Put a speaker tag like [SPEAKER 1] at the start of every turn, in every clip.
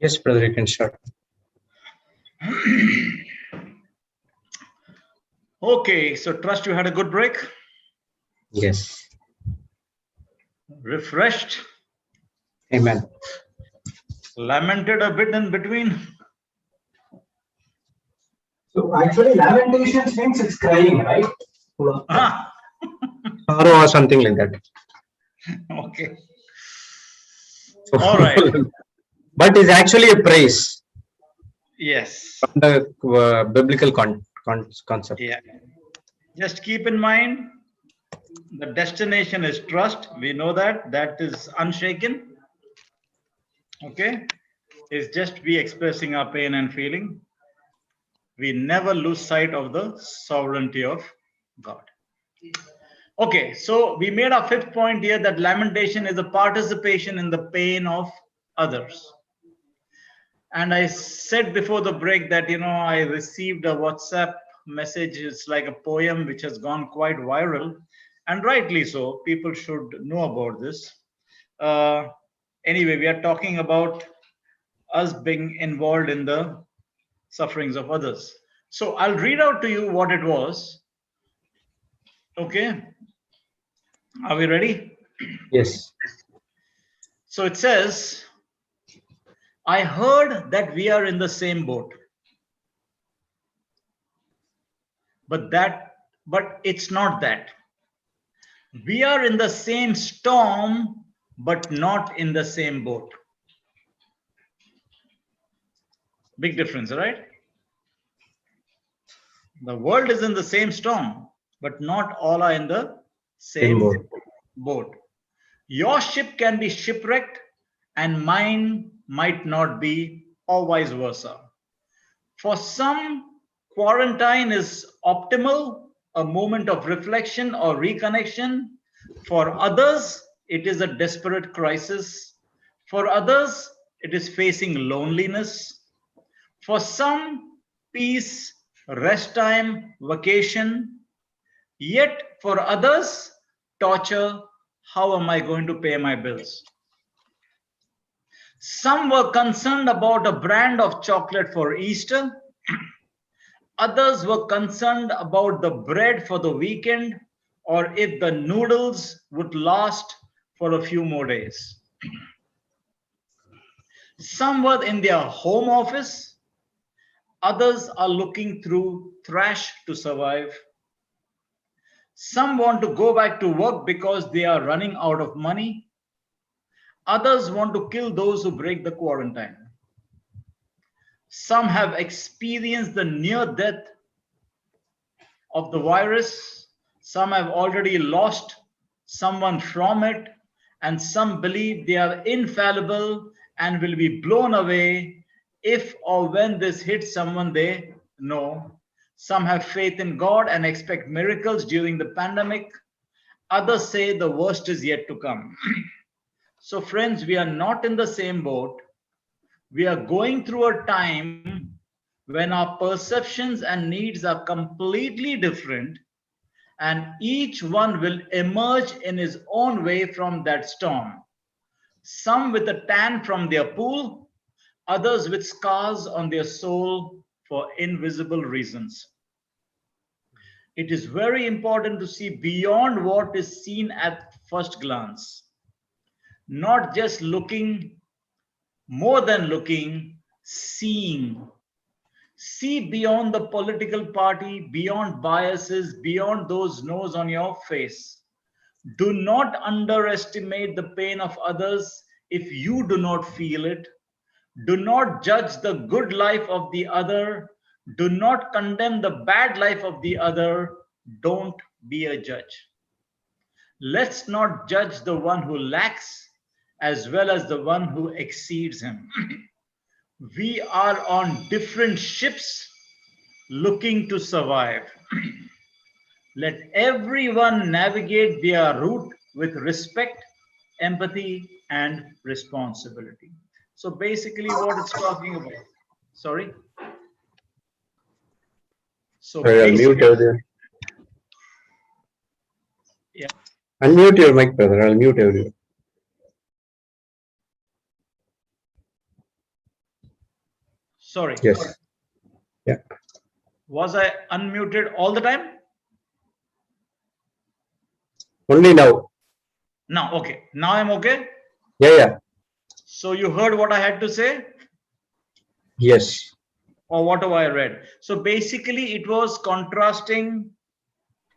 [SPEAKER 1] Yes, brother, you can start.
[SPEAKER 2] Okay, so trust you had a good break.
[SPEAKER 1] Yes.
[SPEAKER 2] Refreshed.
[SPEAKER 1] Amen.
[SPEAKER 2] Lamented a bit in between.
[SPEAKER 3] So actually, lamentations means it's crying, right?
[SPEAKER 2] Ah,
[SPEAKER 1] Sorrow or something like that.
[SPEAKER 2] okay. All right.
[SPEAKER 1] But it's actually a praise
[SPEAKER 2] Yes.
[SPEAKER 1] from the biblical concept.
[SPEAKER 2] Yeah. Just keep in mind the destination is trust. We know that. That is unshaken. Okay. It's just we expressing our pain and feeling. We never lose sight of the sovereignty of God. Okay, so we made our fifth point here that lamentation is a participation in the pain of others. And I said before the break that, I received a WhatsApp message. It's like a poem which has gone quite viral, and rightly so. People should know about this. Anyway, we are talking about us being involved in the sufferings of others. So I'll read out to you what it was. Okay. Are we ready?
[SPEAKER 1] Yes.
[SPEAKER 2] So it says, I heard that we are in the same boat. But it's not that. We are in the same storm, but not in the same boat. Big difference, right? The world is in the same storm, but not all are in the same boat. Your ship can be shipwrecked and mine might not be, or vice versa. For some, quarantine is optimal, a moment of reflection or reconnection. For others, it is a desperate crisis. For others, it is facing loneliness. For some, peace, rest time, vacation. Yet for others, torture. How am I going to pay my bills? Some were concerned about a brand of chocolate for Easter. Others were concerned about the bread for the weekend, or if the noodles would last for a few more days. Some were in their home office. Others are looking through trash to survive. Some want to go back to work because they are running out of money. Others want to kill those who break the quarantine. Some have experienced the near death of the virus. Some have already lost someone from it, and some believe they are infallible and will be blown away if or when this hits someone they know. Some have faith in God and expect miracles during the pandemic. Others say the worst is yet to come. So, friends, we are not in the same boat. We are going through a time when our perceptions and needs are completely different, and each one will emerge in his own way from that storm. Some with a tan from their pool, others with scars on their soul for invisible reasons. It is very important to see beyond what is seen at first glance. Not just looking, more than looking, seeing. See beyond the political party, beyond biases, beyond those no's on your face. Do not underestimate the pain of others if you do not feel it. Do not judge the good life of the other. Do not condemn the bad life of the other. Don't be a judge. Let's not judge the one who lacks as well as the one who exceeds him. We are on different ships looking to survive. Let everyone navigate their route with respect, empathy, and responsibility. So basically what it's talking about. Sorry? So
[SPEAKER 1] I'll mute everyone.
[SPEAKER 2] Yeah.
[SPEAKER 1] Unmute your mic, brother. I'll mute everyone.
[SPEAKER 2] Sorry.
[SPEAKER 1] Yes. Yeah.
[SPEAKER 2] Was I unmuted all the time?
[SPEAKER 1] Only now.
[SPEAKER 2] Now, okay. Now I'm okay.
[SPEAKER 1] Yeah.
[SPEAKER 2] So you heard what I had to say,
[SPEAKER 1] Yes.
[SPEAKER 2] or whatever I read. So basically, it was contrasting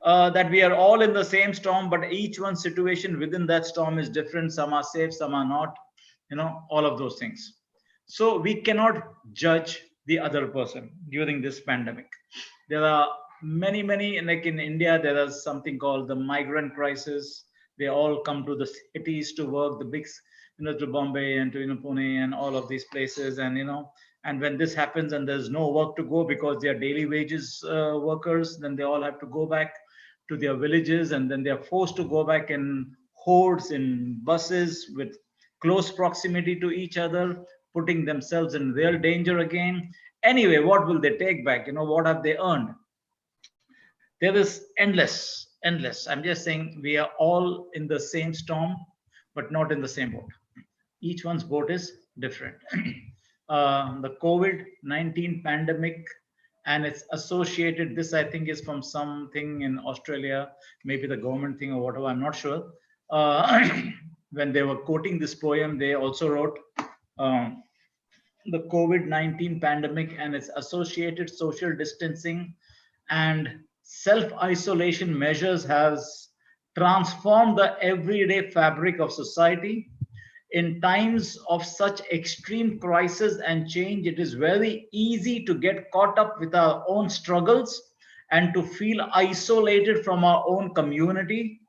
[SPEAKER 2] that we are all in the same storm, but each one's situation within that storm is different. Some are safe, some are not, all of those things. So we cannot judge the other person during this pandemic. There are many, like in India, there is something called the migrant crisis. They all come to the cities to work, the big, to Bombay and to, Pune and all of these places. And, and when this happens and there's no work to go because they are daily wages workers, then they all have to go back to their villages, and then they are forced to go back in hordes in buses with close proximity to each other, putting themselves in real danger again. Anyway, what will they take back? What have they earned? There is endless. I'm just saying we are all in the same storm, but not in the same boat. Each one's boat is different. The COVID-19 pandemic and it's associated, this I think is from something in Australia, maybe the government thing or whatever, I'm not sure. When they were quoting this poem, they also wrote the COVID-19 pandemic and its associated social distancing and self-isolation measures has transformed the everyday fabric of society. In times of such extreme crisis and change, it is very easy to get caught up with our own struggles and to feel isolated from our own community.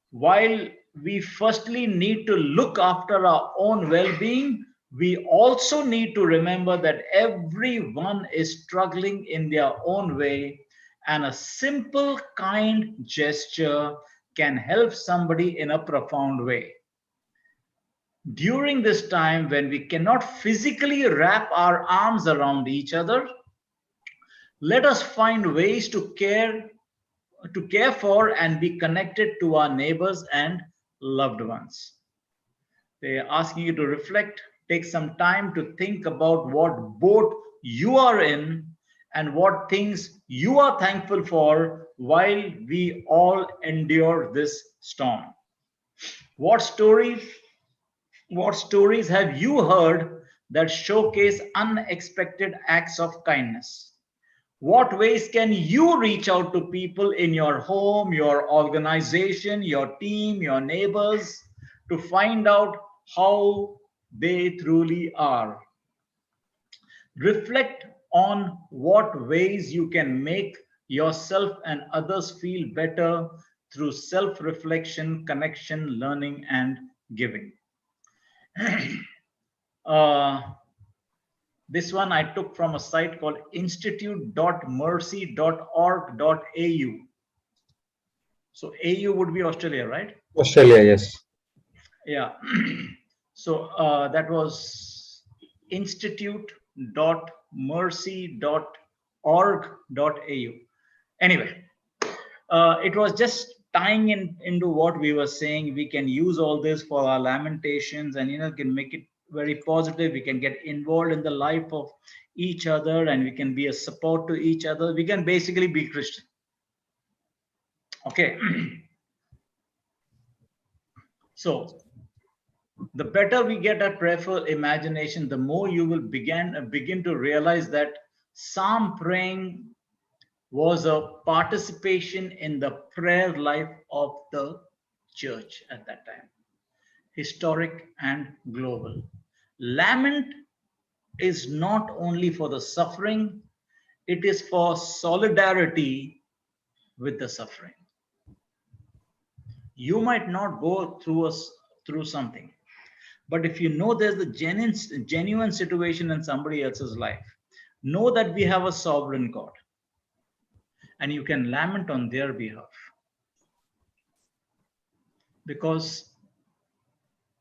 [SPEAKER 2] While we firstly need to look after our own well-being, we also need to remember that everyone is struggling in their own way, and a simple, kind gesture can help somebody in a profound way. During this time when we cannot physically wrap our arms around each other, let us find ways to care for and be connected to our neighbors and loved ones. They are asking you to reflect, take some time to think about what boat you are in and what things you are thankful for while we all endure this storm. What stories have you heard that showcase unexpected acts of kindness? What ways can you reach out to people in your home, your organization, your team, your neighbors to find out how they truly are? Reflect on what ways you can make yourself and others feel better through self-reflection, connection, learning, and giving. This one I took from a site called institute.mercy.org.au. So AU would be Australia, right?
[SPEAKER 1] Australia, yes.
[SPEAKER 2] Yeah. So that was institute.mercy.org.au. Anyway, it was just tying into what we were saying. We can use all this for our lamentations and can make it very positive. We can get involved in the life of each other and we can be a support to each other. We can basically be Christian. Okay. So the better we get at prayerful imagination, the more you will begin to realize that psalm praying was a participation in the prayer life of the church at that time, historic and global. Lament is not only for the suffering, it is for solidarity with the suffering. You might not go through something, but if you know there's a genuine situation in somebody else's life, know that we have a sovereign God and you can lament on their behalf. Because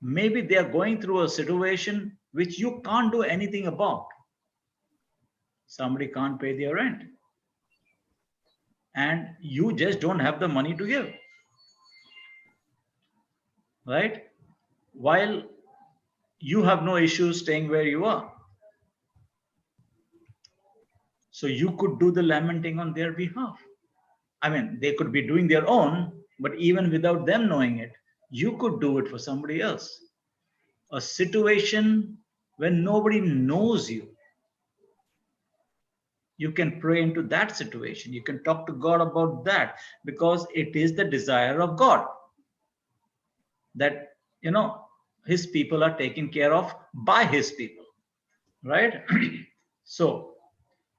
[SPEAKER 2] maybe they are going through a situation which you can't do anything about. Somebody can't pay their rent and you just don't have the money to give, right? While you have no issues staying where you are. So you could do the lamenting on their behalf. I mean, they could be doing their own, but even without them knowing it, you could do it for somebody else. A situation when nobody knows you, you can pray into that situation. You can talk to God about that, because it is the desire of God that, his people are taken care of by his people, right? So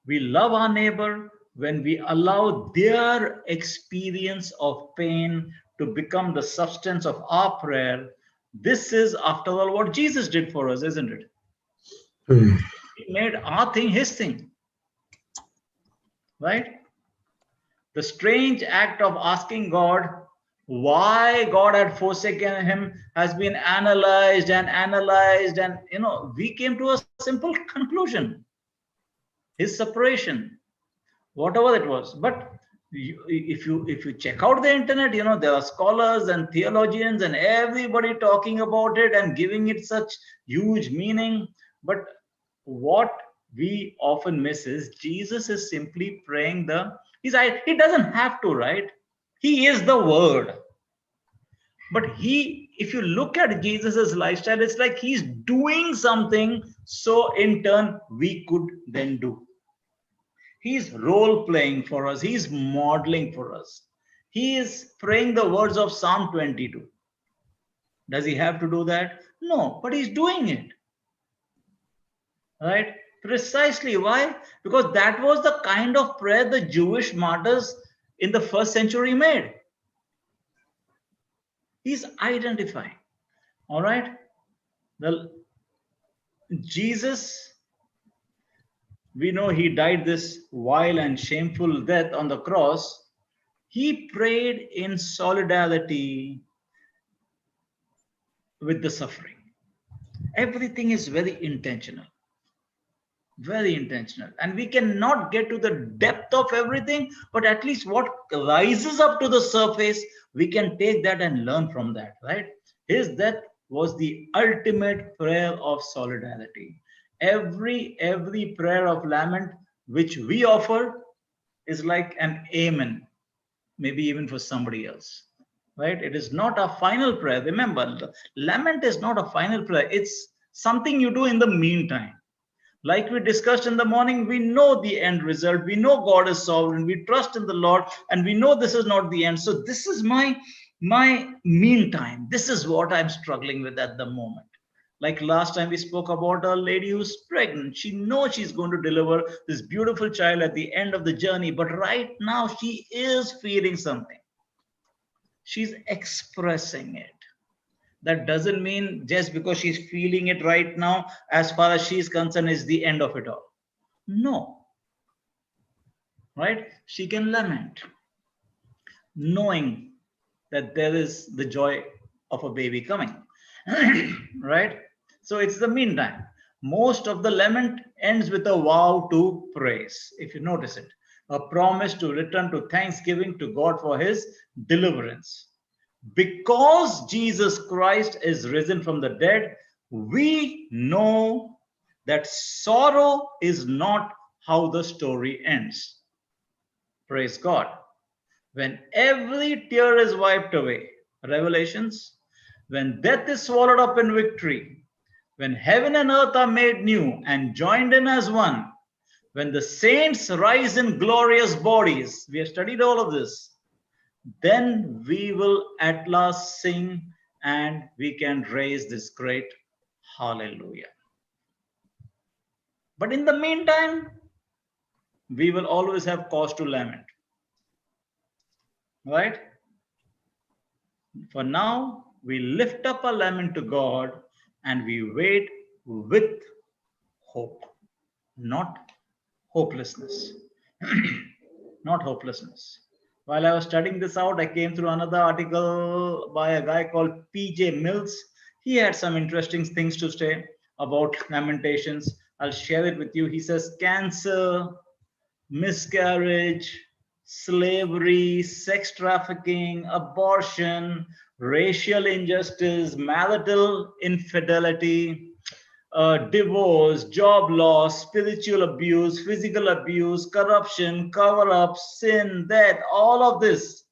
[SPEAKER 2] we love our neighbor when we allow their experience of pain to become the substance of our prayer. This is, after all, what Jesus did for us, isn't it? He made our thing his thing, right? The strange act of asking God why God had forsaken him has been analyzed and analyzed, and we came to a simple conclusion: his separation, whatever it was. But if you check out the internet, there are scholars and theologians and everybody talking about it and giving it such huge meaning. But what we often miss is Jesus is simply praying he doesn't have to, right? He is the word. But if you look at Jesus's lifestyle, it's like he's doing something, so in turn we could then do. He's role playing for us. He's modeling for us. He is praying the words of Psalm 22. Does he have to do that? No, but he's doing it. Right? Precisely. Why? Because that was the kind of prayer the Jewish martyrs in the first century made. He's identifying. All right? Jesus, we know he died this vile and shameful death on the cross. He prayed in solidarity with the suffering. Everything is very intentional. Very intentional. And we cannot get to the depth of everything, but at least what rises up to the surface, we can take that and learn from that, right? His death was the ultimate prayer of solidarity. Every prayer of lament which we offer is like an amen, maybe even for somebody else, right? It is not a final prayer. Remember, lament is not a final prayer. It's something you do in the meantime. Like we discussed in the morning, we know the end result. We know God is sovereign. We trust in the Lord, and we know this is not the end. So this is my meantime. This is what I'm struggling with at the moment. Like last time we spoke about a lady who's pregnant. She knows she's going to deliver this beautiful child at the end of the journey, but right now she is feeling something. She's expressing it. That doesn't mean just because she's feeling it right now, as far as she's concerned, is the end of it all. No. Right? She can lament, knowing that there is the joy of a baby coming. Right? So it's the meantime. Most of the lament ends with a vow to praise, if you notice it. A promise to return to thanksgiving to God for his deliverance. Because Jesus Christ is risen from the dead, we know that sorrow is not how the story ends. Praise God. When every tear is wiped away, Revelations, when death is swallowed up in victory, when heaven and earth are made new and joined in as one, when the saints rise in glorious bodies, we have studied all of this, then we will at last sing and we can raise this great hallelujah. But in the meantime, we will always have cause to lament. Right? For now, we lift up a lament to God and we wait with hope, not hopelessness. Not hopelessness. While I was studying this out, I came through another article by a guy called P.J. Mills. He had some interesting things to say about lamentations. I'll share it with you. He says cancer, miscarriage, slavery, sex trafficking, abortion, racial injustice, marital infidelity, divorce, job loss, spiritual abuse, physical abuse, corruption, cover up, sin, death, all of this.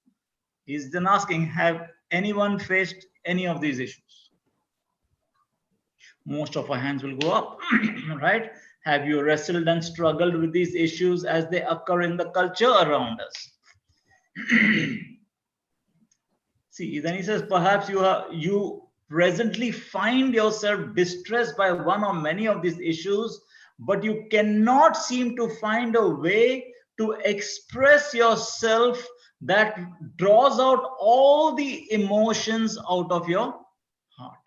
[SPEAKER 2] He's then asking, have anyone faced any of these issues? Most of our hands will go up, right? Have you wrestled and struggled with these issues as they occur in the culture around us? See, then he says, perhaps you presently find yourself distressed by one or many of these issues, but you cannot seem to find a way to express yourself that draws out all the emotions out of your heart.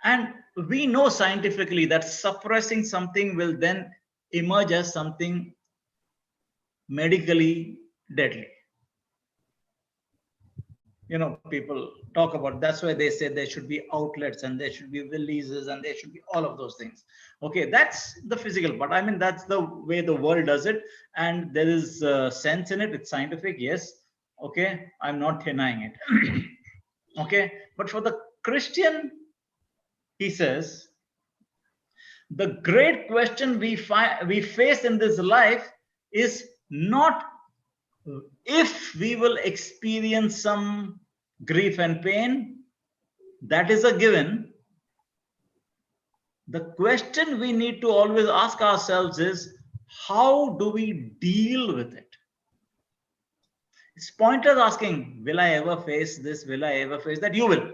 [SPEAKER 2] And we know scientifically that suppressing something will then emerge as something medically deadly. You know, people talk about, that's why they say there should be outlets and there should be releases and there should be all of those things. Okay, that's the physical part. I mean, that's the way the world does it. And there is sense in it. It's scientific, yes. Okay, I'm not denying it. Okay, but for the Christian, he says, the great question we face in this life is not if we will experience some grief and pain, that is a given. The question we need to always ask ourselves is, how do we deal with it? It's pointless asking, will I ever face this? Will I ever face that? You will.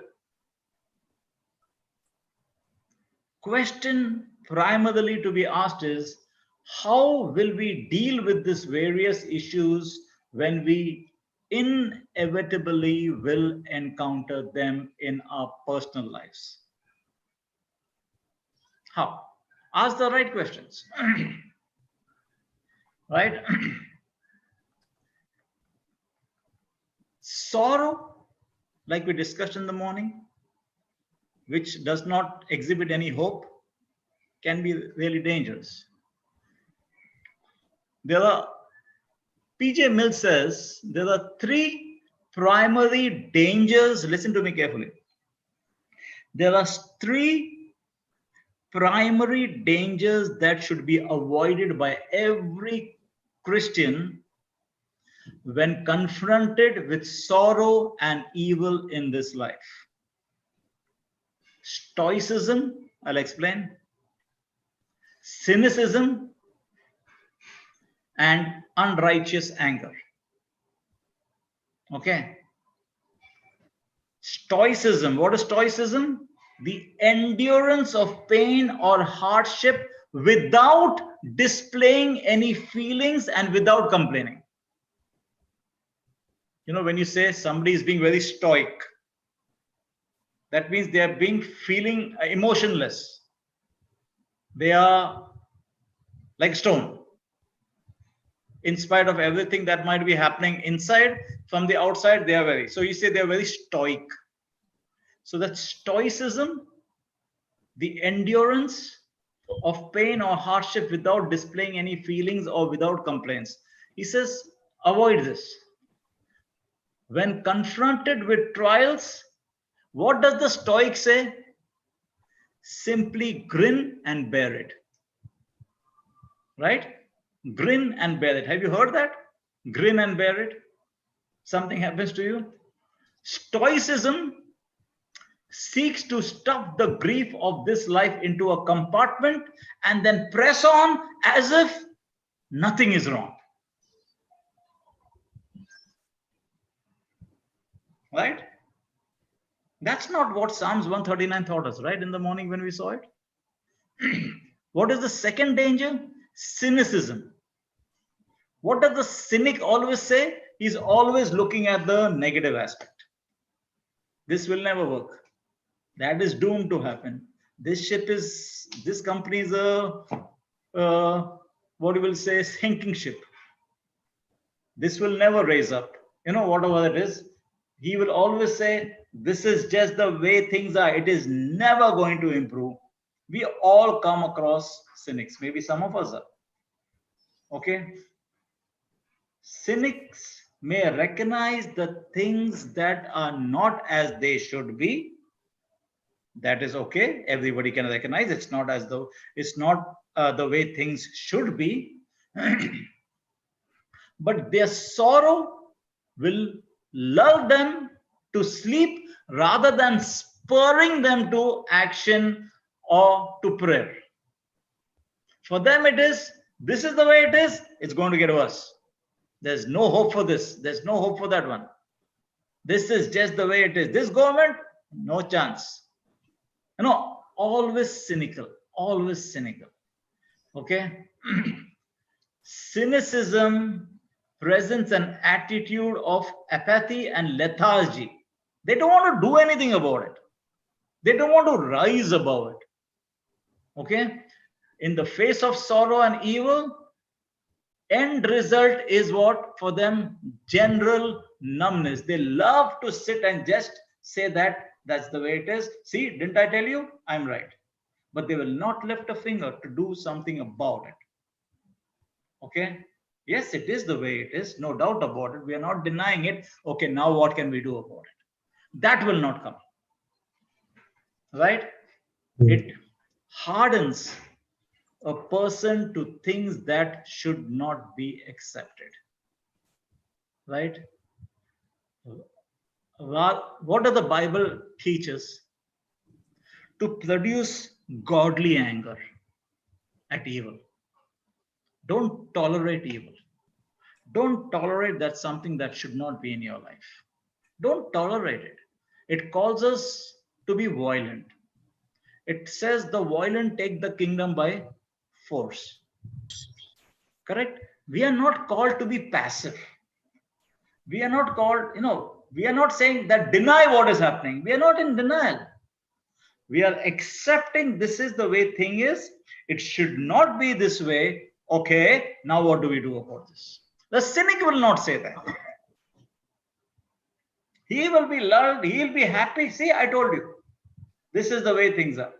[SPEAKER 2] Question primarily to be asked is, how will we deal with these various issues when we inevitably will encounter them in our personal lives? How? Ask the right questions. Right? Sorrow, like we discussed in the morning, which does not exhibit any hope, can be really dangerous. There are, P.J. Mills says, there are three primary dangers. Listen to me carefully. There are three primary dangers that should be avoided by every Christian when confronted with sorrow and evil in this life. Stoicism, I'll explain. Cynicism and unrighteous anger. Okay. Stoicism. What is stoicism? The endurance of pain or hardship without displaying any feelings and without complaining. You know, when you say somebody is being very stoic, that means they are feeling emotionless. They are like stone. In spite of everything that might be happening inside, from the outside, they are very. So you say they are very stoic. So that stoicism, the endurance of pain or hardship without displaying any feelings or without complaints. He says, avoid this. When confronted with trials, what does the Stoic say? Simply grin and bear it. Right? Grin and bear it. Have you heard that? Grin and bear it. Something happens to you. Stoicism seeks to stuff the grief of this life into a compartment and then press on as if nothing is wrong. Right? That's not what Psalms 139 taught us, right? In the morning when we saw it. What is the second danger? Cynicism. What does the cynic always say? He's always looking at the negative aspect. This will never work. That is doomed to happen. This company is what you will say, sinking ship. This will never raise up. You know, whatever it is, he will always say, this is just the way things are. It is never going to improve. We all come across cynics. Maybe some of us are. Okay. Cynics may recognize the things that are not as they should be, That is okay. Everybody can recognize it's not as though it's not the way things should be. But their sorrow will lull them to sleep rather than spurring them to action or to prayer. For them, this is the way it is, it's going to get worse. There's no hope for this, there's no hope for that one. This is just the way it is. This government, no chance. Always cynical, always cynical. Okay? Cynicism presents an attitude of apathy and lethargy. They don't want to do anything about it. They don't want to rise above it. Okay? In the face of sorrow and evil, end result is what? For them, general numbness. They love to sit and just say that that's the way it is. See, didn't I tell you? I'm right. But they will not lift a finger to do something about it. Okay? Yes, it is the way it is. No doubt about it. We are not denying it. Okay, now what can we do about it? That will not come. Right? It hardens a person to things that should not be accepted. Right? What does the Bible teach us? To produce godly anger at evil. Don't tolerate evil. Don't tolerate that something that should not be in your life. Don't tolerate it. It calls us to be violent. It says the violent take the kingdom by force. Correct? We are not called to be passive. We are not called, we are not saying that deny what is happening. We are not in denial. We are accepting this is the way thing is. It should not be this way. Okay, now what do we do about this? The cynic will not say that. He will be lulled. He will be happy. See, I told you. This is the way things are.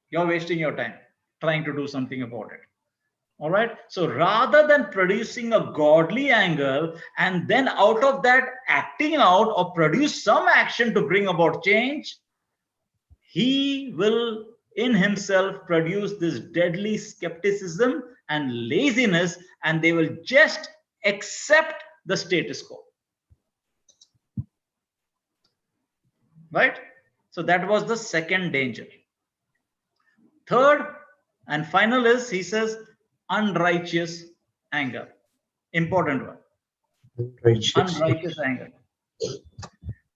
[SPEAKER 2] You're wasting your time trying to do something about it. All right. So rather than producing a godly anger and then out of that acting out or produce some action to bring about change, he will in himself produce this deadly skepticism and laziness, and they will just accept the status quo. Right? So that was the second danger. Third and final is, he says, unrighteous anger. Important one. Unrighteous anger.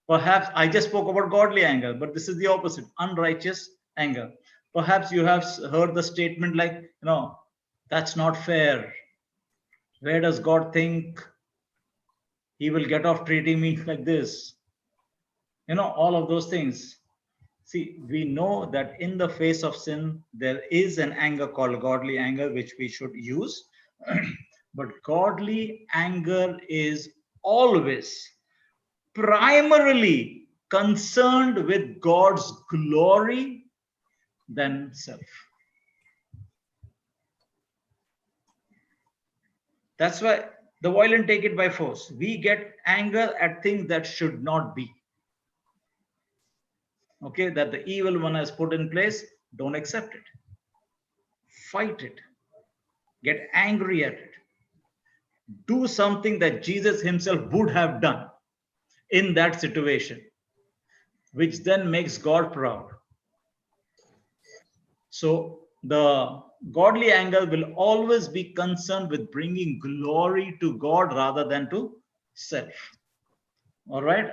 [SPEAKER 2] Perhaps I just spoke about godly anger, but this is the opposite. Unrighteous anger. Perhaps you have heard the statement like, that's not fair. Where does God think he will get off treating me like this? All of those things. See, we know that in the face of sin, there is an anger called godly anger, which we should use. But godly anger is always primarily concerned with God's glory than self. That's why the violent take it by force. We get anger at things that should not be. Okay, that the evil one has put in place, don't accept it. Fight it. Get angry at it. Do something that Jesus himself would have done in that situation, which then makes God proud. So the godly anger will always be concerned with bringing glory to God rather than to self. All right.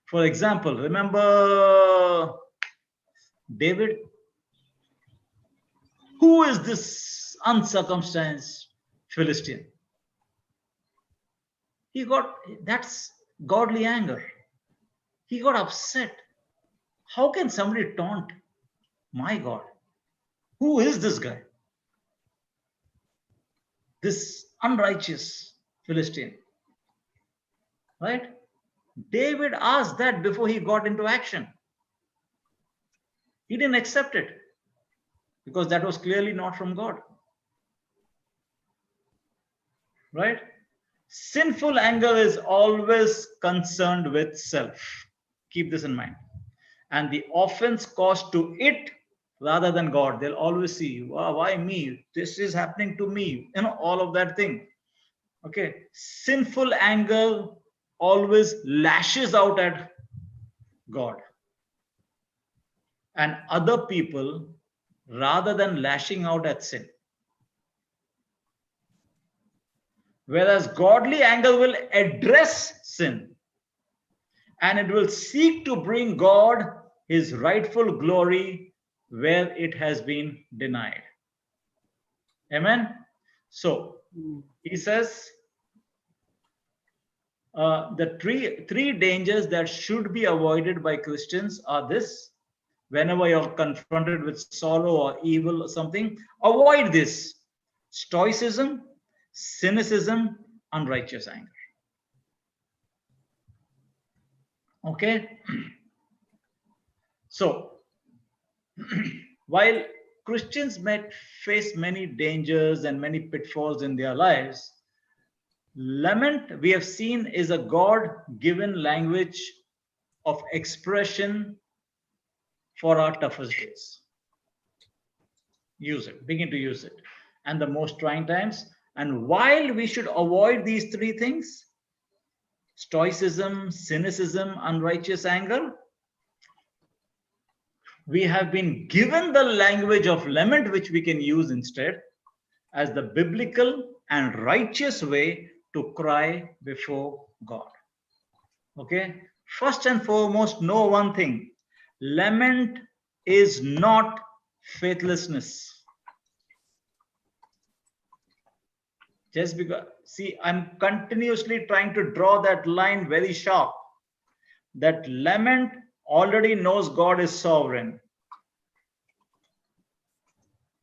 [SPEAKER 2] For example, remember David? Who is this uncircumcised Philistine? That's godly anger. He got upset. How can somebody taunt my God? Who is this guy? This unrighteous Philistine. Right? David asked that before he got into action. He didn't accept it because that was clearly not from God. Right? Sinful anger is always concerned with self. Keep this in mind. and the offense caused to it rather than God. They'll always see, wow, why me? This is happening to me. All of that thing. Okay. Sinful anger always lashes out at God and other people rather than lashing out at sin. Whereas godly anger will address sin and it will seek to bring God his rightful glory where it has been denied. Amen. So he says the three dangers that should be avoided by Christians are this: whenever you're confronted with sorrow or evil or something, avoid this: stoicism, cynicism, unrighteous anger. Okay. So while Christians might face many dangers and many pitfalls in their lives, lament, we have seen, is a God-given language of expression for our toughest days. Use it, begin to use it. And the most trying times. And while we should avoid these three things, stoicism, cynicism, unrighteous anger, we have been given the language of lament, which we can use instead as the biblical and righteous way to cry before God. Okay. First and foremost, know one thing: lament is not faithlessness. Just because, see, I'm continuously trying to draw that line very sharp, that lament already knows God is sovereign.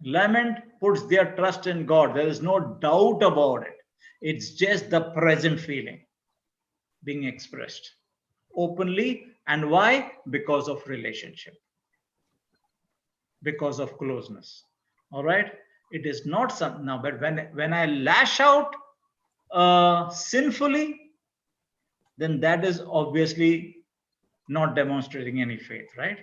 [SPEAKER 2] Lament puts their trust in God. There is no doubt about it. It's just the present feeling being expressed openly. And why? Because of relationship, because of closeness. All right. It is not something now, but when I lash out sinfully, then that is obviously not demonstrating any faith, right?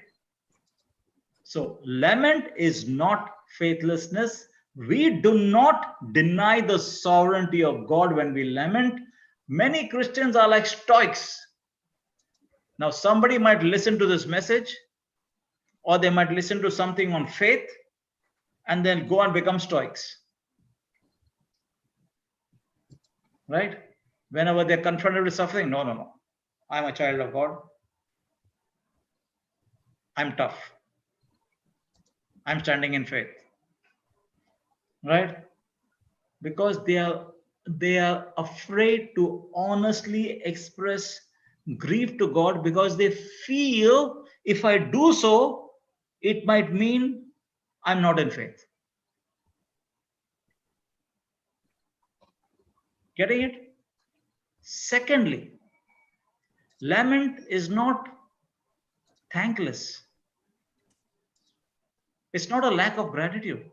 [SPEAKER 2] So lament is not faithlessness. We do not deny the sovereignty of God when we lament. Many Christians are like stoics. Now somebody might listen to this message, or they might listen to something on faith and then go and become stoics, right? Whenever they're confronted with suffering, no, I'm a child of God. I'm tough. I'm standing in faith, right? Because they are afraid to honestly express grief to God, because they feel if I do so, it might mean I'm not in faith. Getting it? Secondly, lament is not thankless. It's not a lack of gratitude.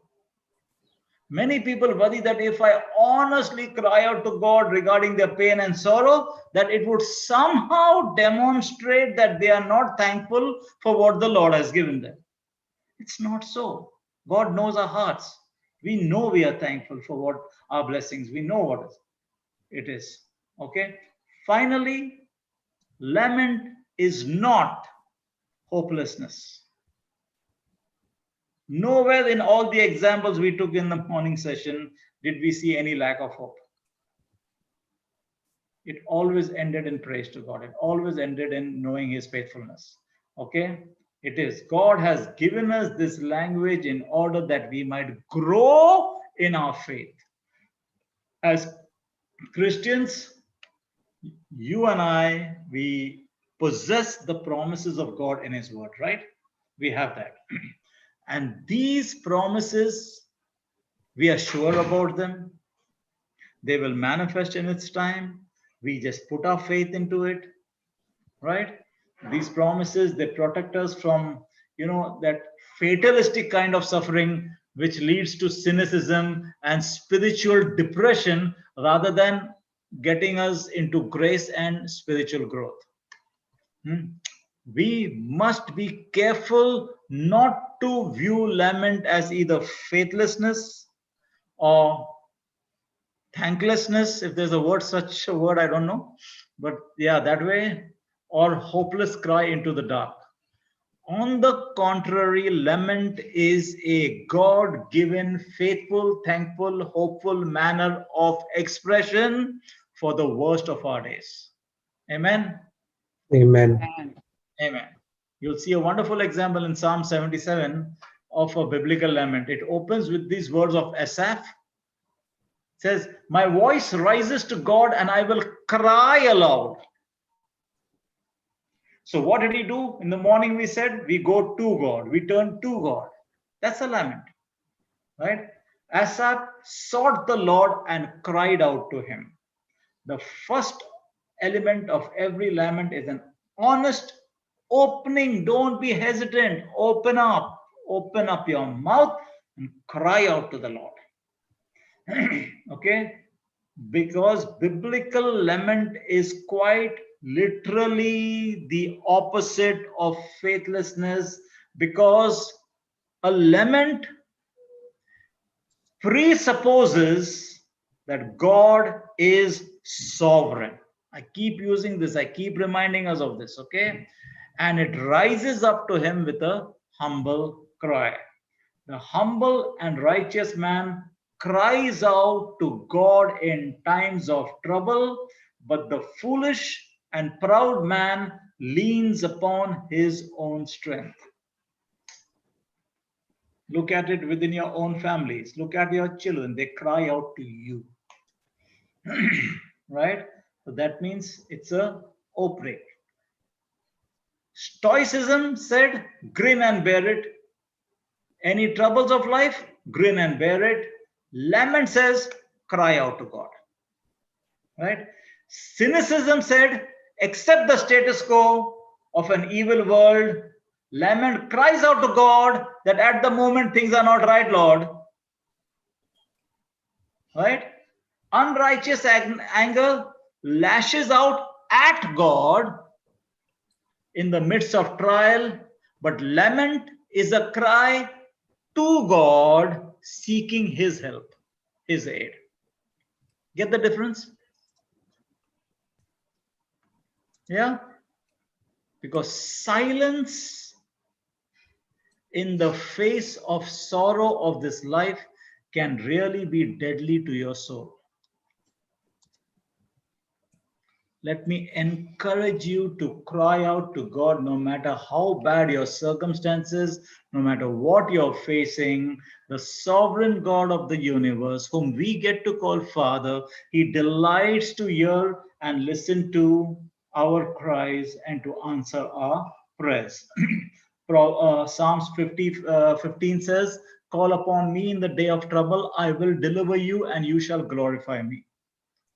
[SPEAKER 2] Many people worry that if I honestly cry out to God regarding their pain and sorrow, that it would somehow demonstrate that they are not thankful for what the Lord has given them. It's not so. God knows our hearts. We know we are thankful for what our blessings. We know what it is. Okay. Finally, lament is not hopelessness. Nowhere in all the examples we took in the morning session did we see any lack of hope. It always ended in praise to God. It always ended in knowing his faithfulness. Okay. It is. God has given us this language in order that we might grow in our faith. As Christians, you and I, we possess the promises of God in his word, right? We have that. And these promises, we are sure about them. They will manifest in its time. We just put our faith into it, right? These promises, they protect us from, that fatalistic kind of suffering, which leads to cynicism and spiritual depression, rather than getting us into grace and spiritual growth. we must be careful not to view lament as either faithlessness or thanklessness, if there's a word, such a word, I don't know. But yeah, that way, or hopeless cry into the dark. On the contrary, lament is a God given, faithful, thankful, hopeful manner of expression for the worst of our days. Amen.
[SPEAKER 1] Amen.
[SPEAKER 2] Amen. You'll see a wonderful example in Psalm 77 of a biblical lament. It opens with these words of Asaph. It says, "My voice rises to God and I will cry aloud." So what did he do? In the morning we said, we go to God. We turn to God. That's a lament, right? Asaph sought the Lord and cried out to him. The first element of every lament is an honest opening. Don't be hesitant. Open up your mouth and cry out to the Lord. Okay, because biblical lament is quite literally the opposite of faithlessness, because a lament presupposes that God is sovereign. I keep using this, I keep reminding us of this, okay? And it rises up to him with a humble cry. The humble and righteous man cries out to God in times of trouble, but the foolish and proud man leans upon his own strength. Look at it within your own families. Look at your children. They cry out to you. Right? So that means it's a outbreak. Stoicism said, grin and bear it. Any troubles of life, grin and bear it. Lament says, cry out to God. Right? Cynicism said, accept the status quo of an evil world. Lament cries out to God that at the moment things are not right, Lord. Right? Unrighteous anger lashes out at God in the midst of trial, but lament is a cry to God seeking his help, his aid. Get the difference? Yeah? Because silence in the face of sorrow of this life can really be deadly to your soul. Let me encourage you to cry out to God no matter how bad your circumstances, no matter what you're facing. The sovereign God of the universe, whom we get to call Father, he delights to hear and listen to our cries and to answer our prayers. Psalms 15 says, call upon me in the day of trouble, I will deliver you and you shall glorify me.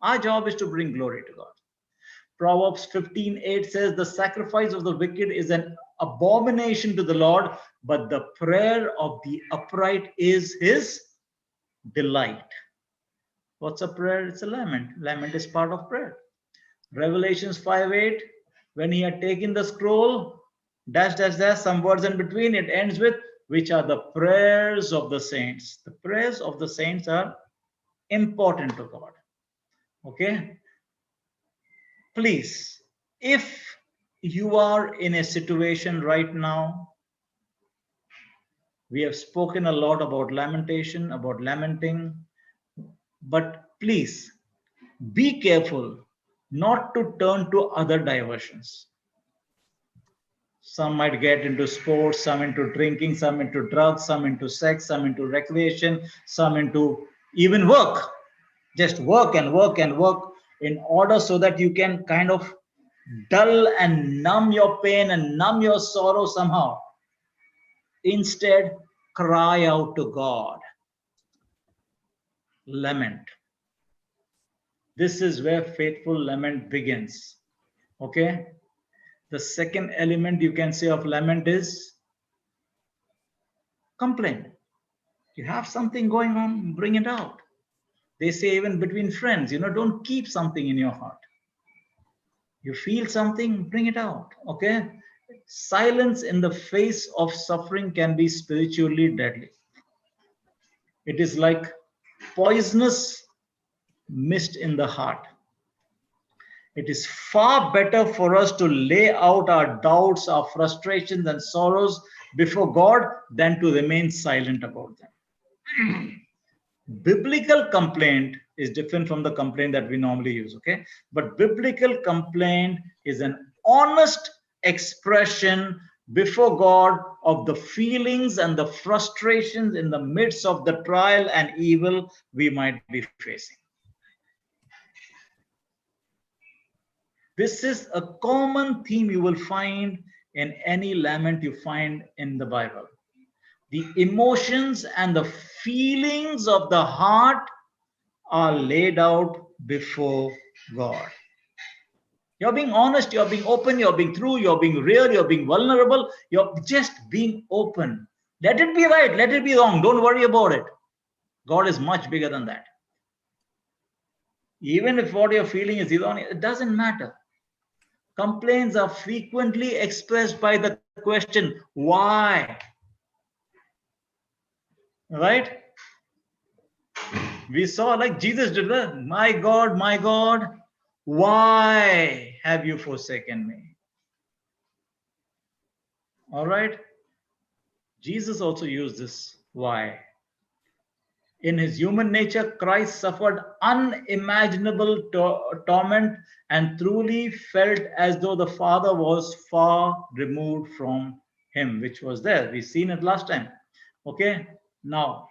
[SPEAKER 2] Our job is to bring glory to God. Proverbs 15:8 says, the sacrifice of the wicked is an abomination to the Lord, but the prayer of the upright is his delight. What's a prayer? It's a lament. Lament is part of prayer. Revelations 5:8, when he had taken the scroll, dash, dash, dash, some words in between, it ends with, which are the prayers of the saints. The prayers of the saints are important to God. Okay? Please, if you are in a situation right now, we have spoken a lot about lamentation, about lamenting, but please be careful not to turn to other diversions. Some might get into sports, some into drinking, some into drugs, some into sex, some into recreation, some into even work. Just work and work and work in order so that you can kind of dull and numb your pain and numb your sorrow somehow. Instead, cry out to God. Lament. This is where faithful lament begins. Okay? The second element you can say of lament is complain. You have something going on, bring it out. They say even between friends, don't keep something in your heart. You feel something, bring it out. Okay? silence in the face of suffering can be spiritually deadly. It is like poisonous mist in the heart. It is far better for us to lay out our doubts, our frustrations, and sorrows before God than to remain silent about them. Biblical complaint is different from the complaint that we normally use, okay? But biblical complaint is an honest expression before God of the feelings and the frustrations in the midst of the trial and evil we might be facing. This is a common theme you will find in any lament you find in the Bible. The emotions and the feelings of the heart are laid out before God. You're being honest, you're being open, you're being true, you're being real, you're being vulnerable, you're just being open. Let it be right, let it be wrong, don't worry about it. God is much bigger than that. Even if what you're feeling is erroneous, it doesn't matter. Complaints are frequently expressed by the question, why? Right? We saw like Jesus did that. My God, why have you forsaken me? All right. Jesus also used this why. In his human nature, Christ suffered unimaginable torment and truly felt as though the Father was far removed from him, which was there. We've seen it last time. Okay. Now,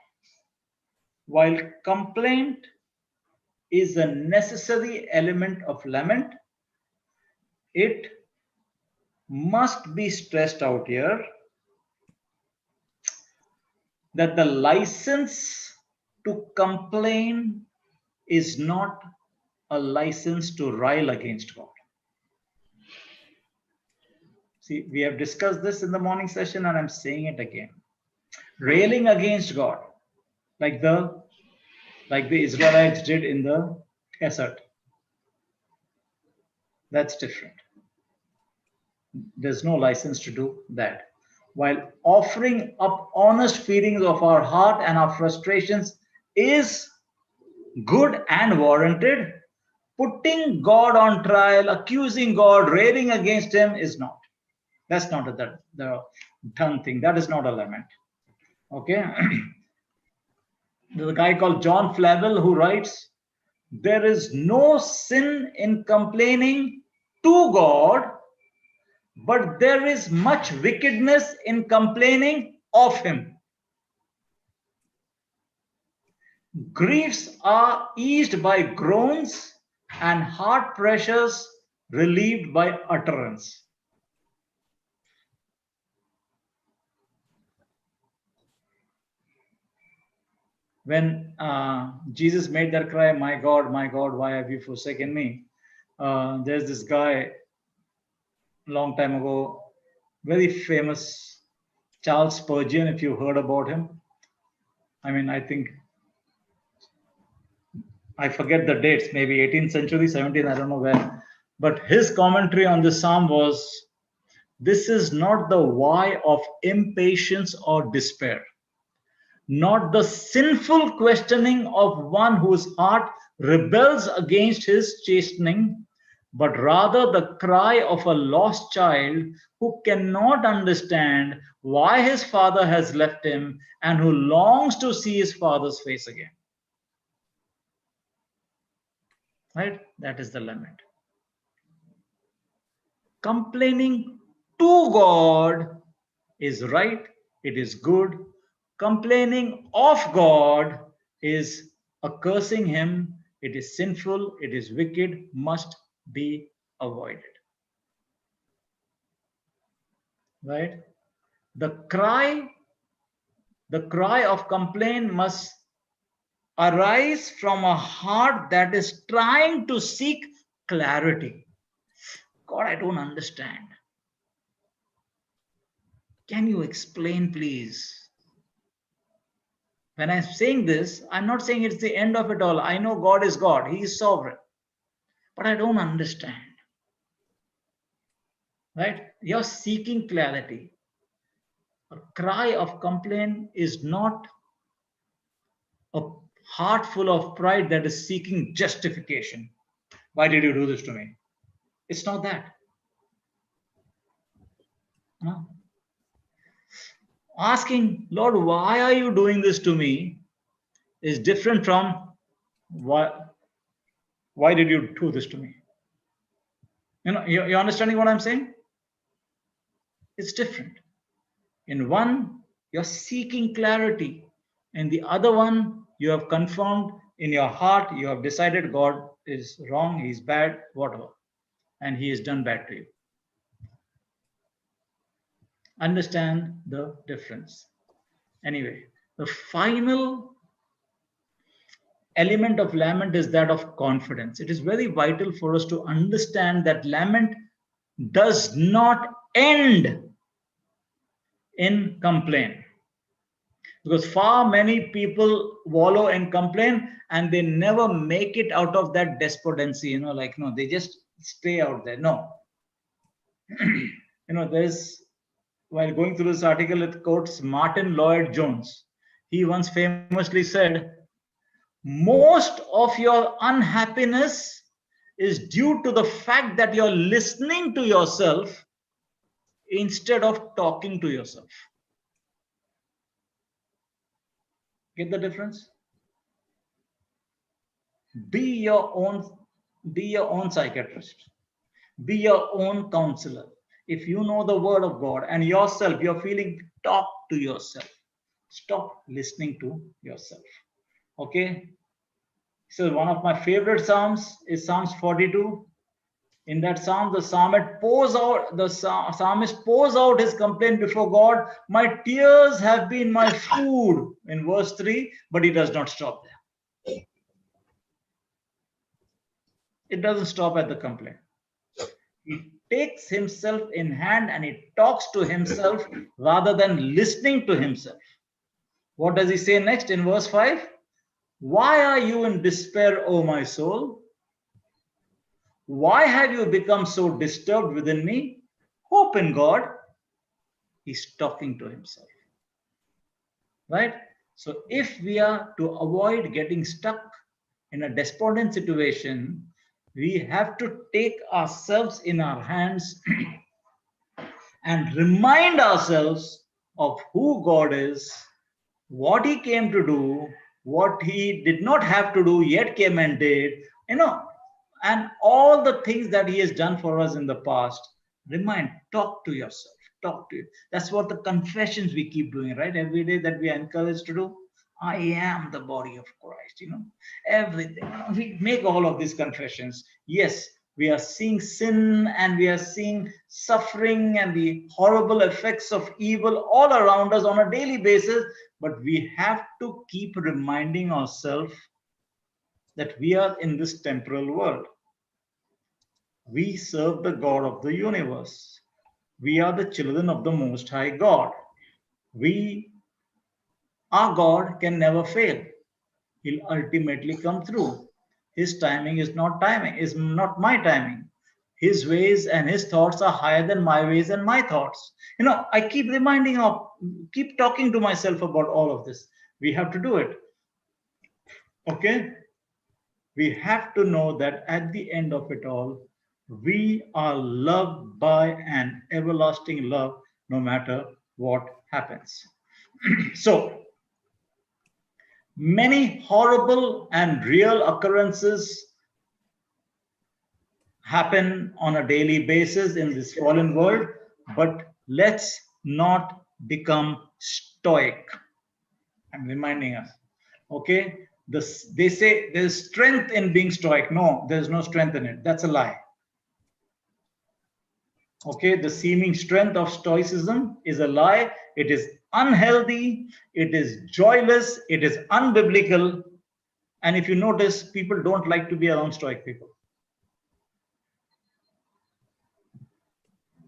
[SPEAKER 2] while complaint is a necessary element of lament, it must be stressed out here that the license to complain is not a license to rail against God. See, we have discussed this in the morning session and I'm saying it again. Railing against God, like the Israelites did in the desert, that's different. There's no license to do that. While offering up honest feelings of our heart and our frustrations is good and warranted, putting God on trial, accusing God, railing against him is not. That's not the done thing. That is not a lament. Okay. There's a guy called John Flavel who writes, there is no sin in complaining to God, but there is much wickedness in complaining of him. Griefs are eased by groans and heart pressures relieved by utterance. When Jesus made that cry, my God, why have you forsaken me? There's this guy long time ago, very famous, Charles Spurgeon, if you heard about him. I mean, I think, I forget the dates, maybe 18th century, 17th, I don't know where. But his commentary on this psalm was, this is not the why of impatience or despair, not the sinful questioning of one whose heart rebels against his chastening, but rather the cry of a lost child who cannot understand why his father has left him and who longs to see his father's face again. Right? That is the lament. Complaining to God is right, it is good. Complaining of God is accursing him, it is sinful, it is wicked, must be avoided. Right? The cry of complaint must arise from a heart that is trying to seek clarity. God, I don't understand. Can you explain, please? When I'm saying this, I'm not saying it's the end of it all. I know God is God. He is sovereign. But I don't understand. Right? You're seeking clarity. A cry of complaint is not a heart full of pride that is seeking justification. Why did you do this to me? It's not that. No. Asking, Lord, why are you doing this to me is different from why did you do this to me? You're understanding what I'm saying? It's different. In one, you're seeking clarity. In the other one, you have confirmed in your heart, you have decided God is wrong, he's bad, whatever, and he has done bad to you. Understand the difference. Anyway, the final element of lament is that of confidence. It is very vital for us to understand that lament does not end in complaint, because far many people wallow in complaint and they never make it out of that despondency, they just stay out there. No. There's, while going through this article, it quotes Martin Lloyd Jones. He once famously said, most of your unhappiness is due to the fact that you're listening to yourself instead of talking to yourself. Get the difference? Be your own psychiatrist. Be your own counselor. If you know the word of God and yourself, you're feeling, talk to yourself. Stop listening to yourself. Okay? So one of my favorite Psalms is Psalms 42. In that Psalm, the psalmist pours out his complaint before God. My tears have been my food, in verse 3, but he does not stop there. It doesn't stop at the complaint. He takes himself in hand and he talks to himself rather than listening to himself. What does he say next in verse 5? Why are you in despair, O my soul? Why have you become so disturbed within me? Hope in God. He's talking to himself. Right? So if we are to avoid getting stuck in a despondent situation, we have to take ourselves in our hands and remind ourselves of who God is, what he came to do, what he did not have to do yet came and did, and all the things that he has done for us in the past. Talk to yourself. Talk to you. That's what the confessions we keep doing, right? Every day that we are encouraged to do. I am the body of Christ, everything. We make all of these confessions. Yes, we are seeing sin and we are seeing suffering and the horrible effects of evil all around us on a daily basis. But we have to keep reminding ourselves that we are in this temporal world. We serve the God of the universe. We are the children of the Most High God. Our God can never fail. He'll ultimately come through. His timing is not my timing. His ways and his thoughts are higher than my ways and my thoughts. I keep talking to myself about all of this. We have to do it. Okay? We have to know that at the end of it all, we are loved by an everlasting love, no matter what happens. So, many horrible and real occurrences happen on a daily basis in this fallen world, but let's not become stoic. I'm reminding us. Okay? They say there's strength in being stoic. No, there's no strength in it. That's a lie. Okay, the seeming strength of stoicism is a lie. It is unhealthy, it is joyless, it is unbiblical. And if you notice, people don't like to be around stoic people.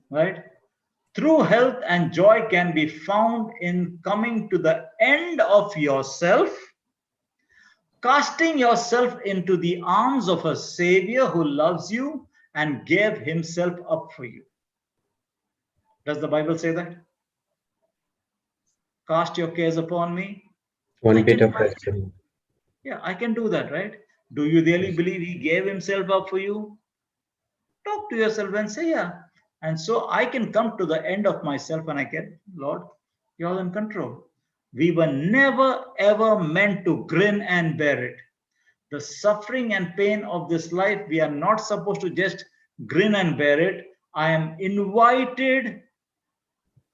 [SPEAKER 2] Right? True health and joy can be found in coming to the end of yourself, casting yourself into the arms of a Savior who loves you and gave himself up for you. Does the Bible say that? Cast your cares upon me.
[SPEAKER 1] 1 Peter 5:7.
[SPEAKER 2] Yeah, I can do that, right? Do you really believe he gave himself up for you? Talk to yourself and say, yeah. And so I can come to the end of myself and I get, Lord, you're in control. We were never ever meant to grin and bear it. The suffering and pain of this life, we are not supposed to just grin and bear it. I am invited.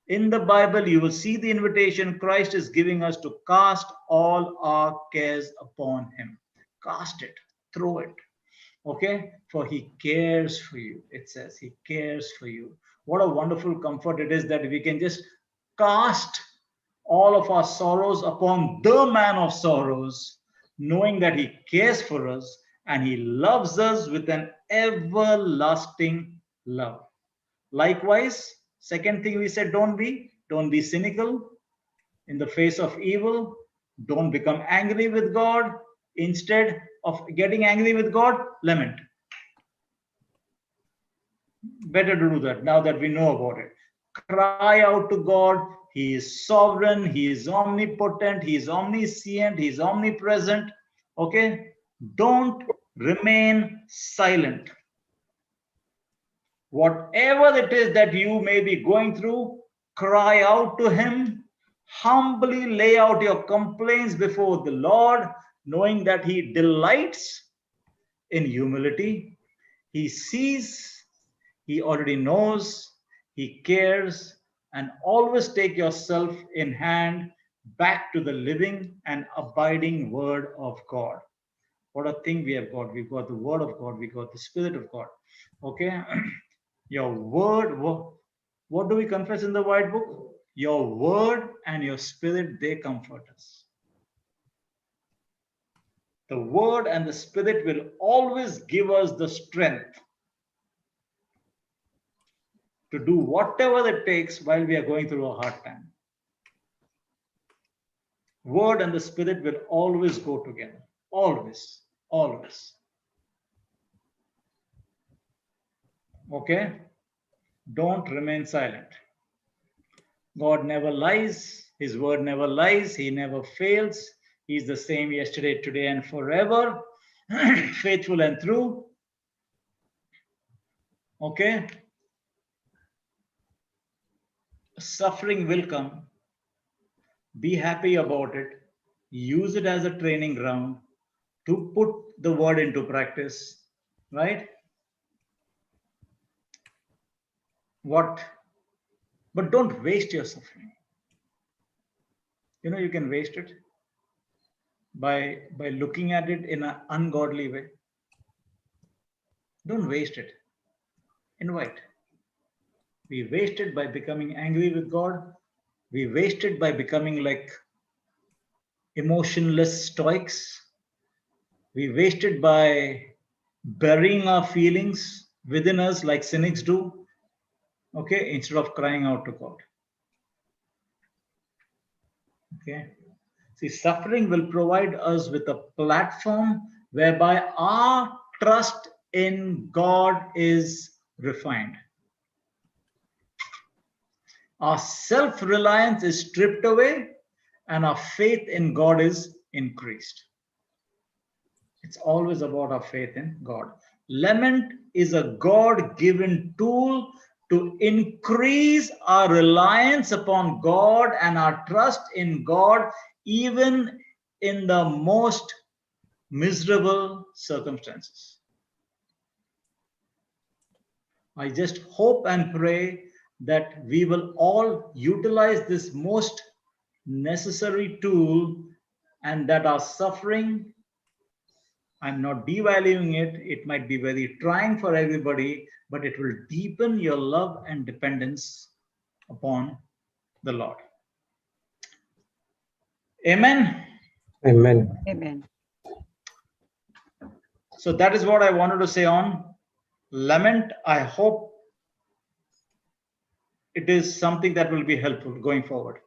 [SPEAKER 2] In the Bible, you will see the invitation Christ is giving us to cast all our cares upon him. Cast it, throw it. Okay, for he cares for you. It says he cares for you. What a wonderful comfort it is that we can just cast all of our sorrows upon the man of sorrows, knowing that he cares for us and he loves us with an everlasting love. Likewise, second thing we said, don't be cynical in the face of evil. Don't become angry with God. Instead of getting angry with God, lament. Better to do that now that we know about it. Cry out to God. He is sovereign. He is omnipotent. He is omniscient. He is omnipresent. Okay? Don't remain silent. Whatever it is that you may be going through, cry out to him. Humbly lay out your complaints before the Lord, knowing that he delights in humility. He sees, he already knows, he cares, and always take yourself in hand back to the living and abiding word of God. What a thing we have got. We've got the word of God. We got the Spirit of God. Okay? Your word, what do we confess in the white book? Your word and your spirit, they comfort us. The word and the spirit will always give us the strength to do whatever it takes while we are going through a hard time. Word and the spirit will always go together. Always. Always. Okay? Don't remain silent. God never lies. His word never lies. He never fails. He's the same yesterday, today, and forever. Faithful and true. Okay? Suffering will come. Be happy about it. Use it as a training ground to put the word into practice. Right? What? But don't waste your suffering. You know, you can waste it by looking at it in an ungodly way. Don't waste it. Invite. We waste it by becoming angry with God. We waste it by becoming like emotionless stoics. We waste it by burying our feelings within us like cynics do. Okay, instead of crying out to God. Okay. See, suffering will provide us with a platform whereby our trust in God is refined. Our self-reliance is stripped away and our faith in God is increased. It's always about our faith in God. Lament is a God-given tool to increase our reliance upon God and our trust in God, even in the most miserable circumstances. I just hope and pray that we will all utilize this most necessary tool and that our suffering, I'm not devaluing it, it might be very trying for everybody, but it will deepen your love and dependence upon the Lord. Amen.
[SPEAKER 1] Amen.
[SPEAKER 4] Amen.
[SPEAKER 2] So that is what I wanted to say on Lament. I hope it is something that will be helpful going forward.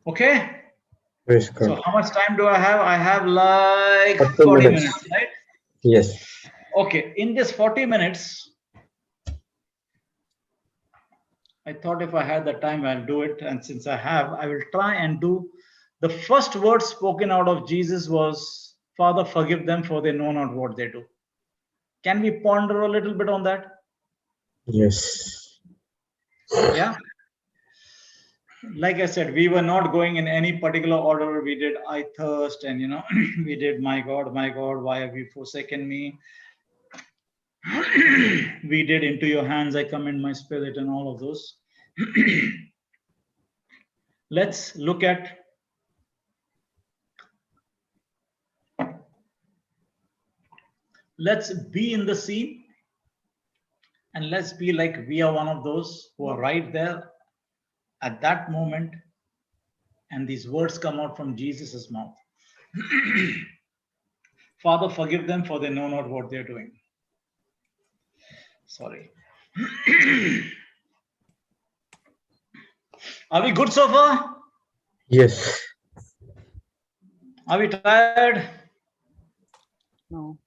[SPEAKER 2] Okay.
[SPEAKER 1] Praise God.
[SPEAKER 2] So how much time do I have? I have like
[SPEAKER 1] 40
[SPEAKER 2] 40
[SPEAKER 1] minutes.
[SPEAKER 2] minutes, right?
[SPEAKER 1] Yes.
[SPEAKER 2] Okay, in this 40 minutes, I thought if I had the time, I'll do it. And since I have, I will try and do. The first word spoken out of Jesus was, Father, forgive them, for they know not what they do. Can we ponder a little bit on that?
[SPEAKER 1] Yes.
[SPEAKER 2] Yeah. Like I said, we were not going in any particular order. We did I thirst, and we did my God, why have you forsaken me? We did into your hands I commend my spirit, and all of those. Let's look at let's be in the scene, and let's be like we are one of those who are right there at that moment, and these words come out from Jesus's mouth. Father, forgive them, for they know not what they're doing. Sorry. Are we good so far?
[SPEAKER 1] Yes.
[SPEAKER 2] Are we tired?
[SPEAKER 4] No.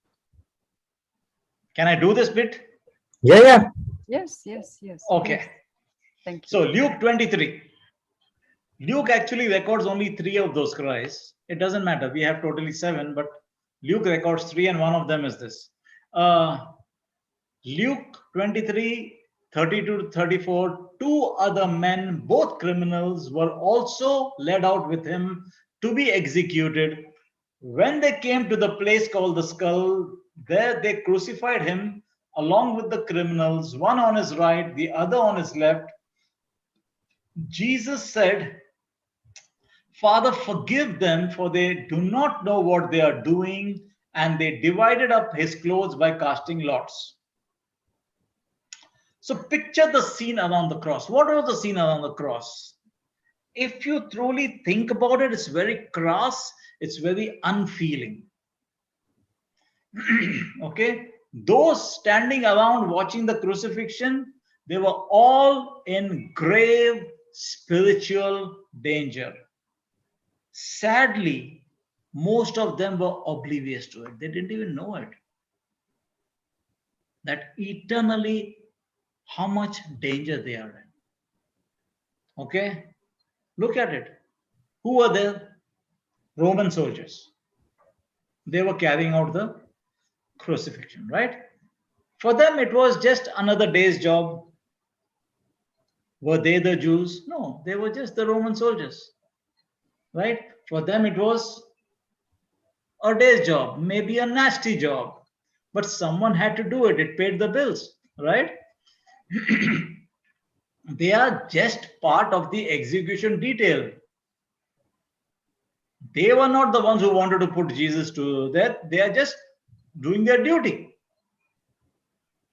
[SPEAKER 2] Can I do this bit?
[SPEAKER 1] Yeah.
[SPEAKER 4] Yes, yes, yes.
[SPEAKER 2] Okay.
[SPEAKER 4] Please. Thank you.
[SPEAKER 2] So Luke 23. Luke actually records only 3 of those cries. It doesn't matter. We have totally 7, but Luke records 3, and one of them is this. Luke 23, 32 to 34, 2 other men, both criminals, were also led out with him to be executed. When they came to the place called the Skull, there they crucified him along with the criminals, one on his right, the other on his left. Jesus said, Father, forgive them, for they do not know what they are doing. And they divided up his clothes by casting lots. So picture the scene around the cross. What was the scene around the cross? If you truly think about it, it's very crass. It's very unfeeling. Okay? Those standing around watching the crucifixion, they were all in grave spiritual danger. Sadly, most of them were oblivious to it. They didn't even know it. That eternally, how much danger they are in. Okay? Look at it. Who were there? Roman soldiers. They were carrying out the crucifixion, right? For them, it was just another day's job. Were they the Jews? No, they were just the Roman soldiers, right? For them, it was a day's job, maybe a nasty job, but someone had to do it. It paid the bills, right? They are just part of the execution detail. They were not the ones who wanted to put Jesus to death. They are just doing their duty,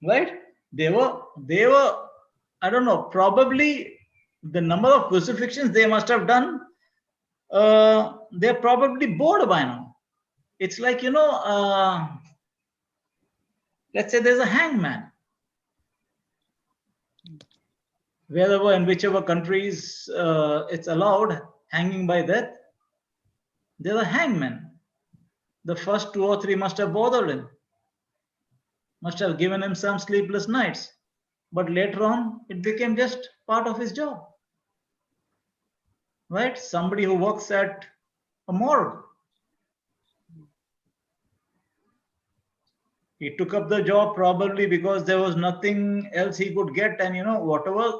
[SPEAKER 2] right? They were, I don't know, probably the number of crucifixions they must have done, they're probably bored by now. It's like, let's say there's a hangman. Wherever, in whichever countries it's allowed, hanging by death, there's a hangman. The first 2 or 3 must have bothered him, must have given him some sleepless nights. But later on, it became just part of his job. Right? Somebody who works at a morgue. He took up the job probably because there was nothing else he could get, and whatever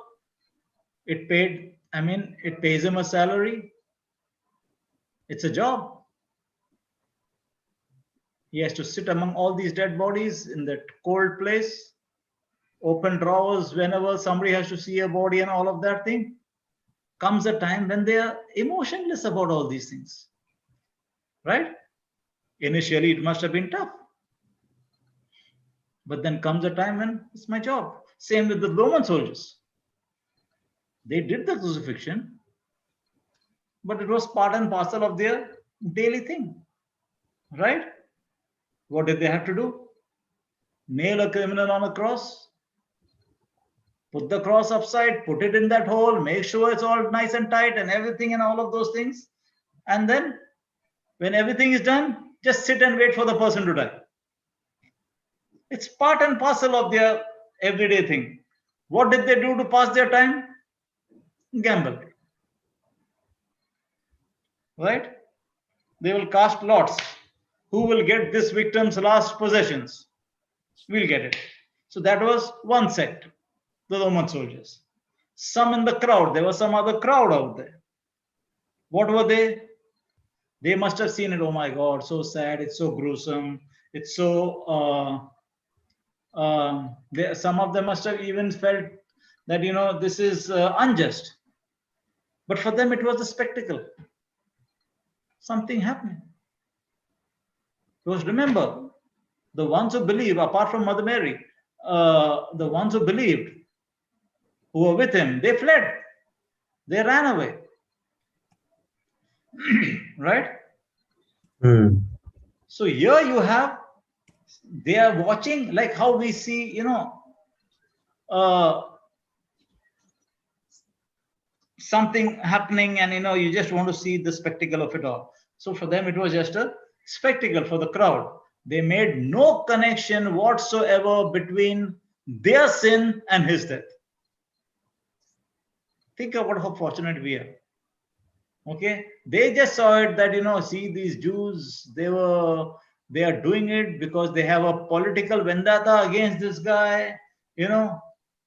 [SPEAKER 2] it paid, it pays him a salary. It's a job. He has to sit among all these dead bodies in that cold place, open drawers whenever somebody has to see a body and all of that thing. Comes a time when they are emotionless about all these things, right? Initially, it must have been tough. But then comes a time when it's my job. Same with the Roman soldiers. They did the crucifixion, but it was part and parcel of their daily thing, right? What did they have to do? Nail a criminal on a cross, put the cross upside, put it in that hole, make sure it's all nice and tight and everything and all of those things. And then when everything is done, just sit and wait for the person to die. It's part and parcel of their everyday thing. What did they do to pass their time? Gamble. Right? They will cast lots. Who will get this victim's last possessions? We'll get it. So that was one sect, the Roman soldiers. Some in the crowd, there was some other crowd out there. What were they? They must have seen it. Oh my God, so sad. It's so gruesome. It's so. Some of them must have even felt that, this is unjust. But for them, it was a spectacle. Something happening. Because remember, the ones who believe, apart from Mother Mary, the ones who believed, who were with him, they fled. They ran away. Right?
[SPEAKER 1] Hmm.
[SPEAKER 2] So here you have, they are watching, like how we see, something happening, and you just want to see the spectacle of it all. So for them, it was just a spectacle for the crowd. They made no connection whatsoever between their sin and his death. Think about how fortunate we are. Okay, they just saw it that see, these Jews, they are doing it because they have a political vendetta against this guy.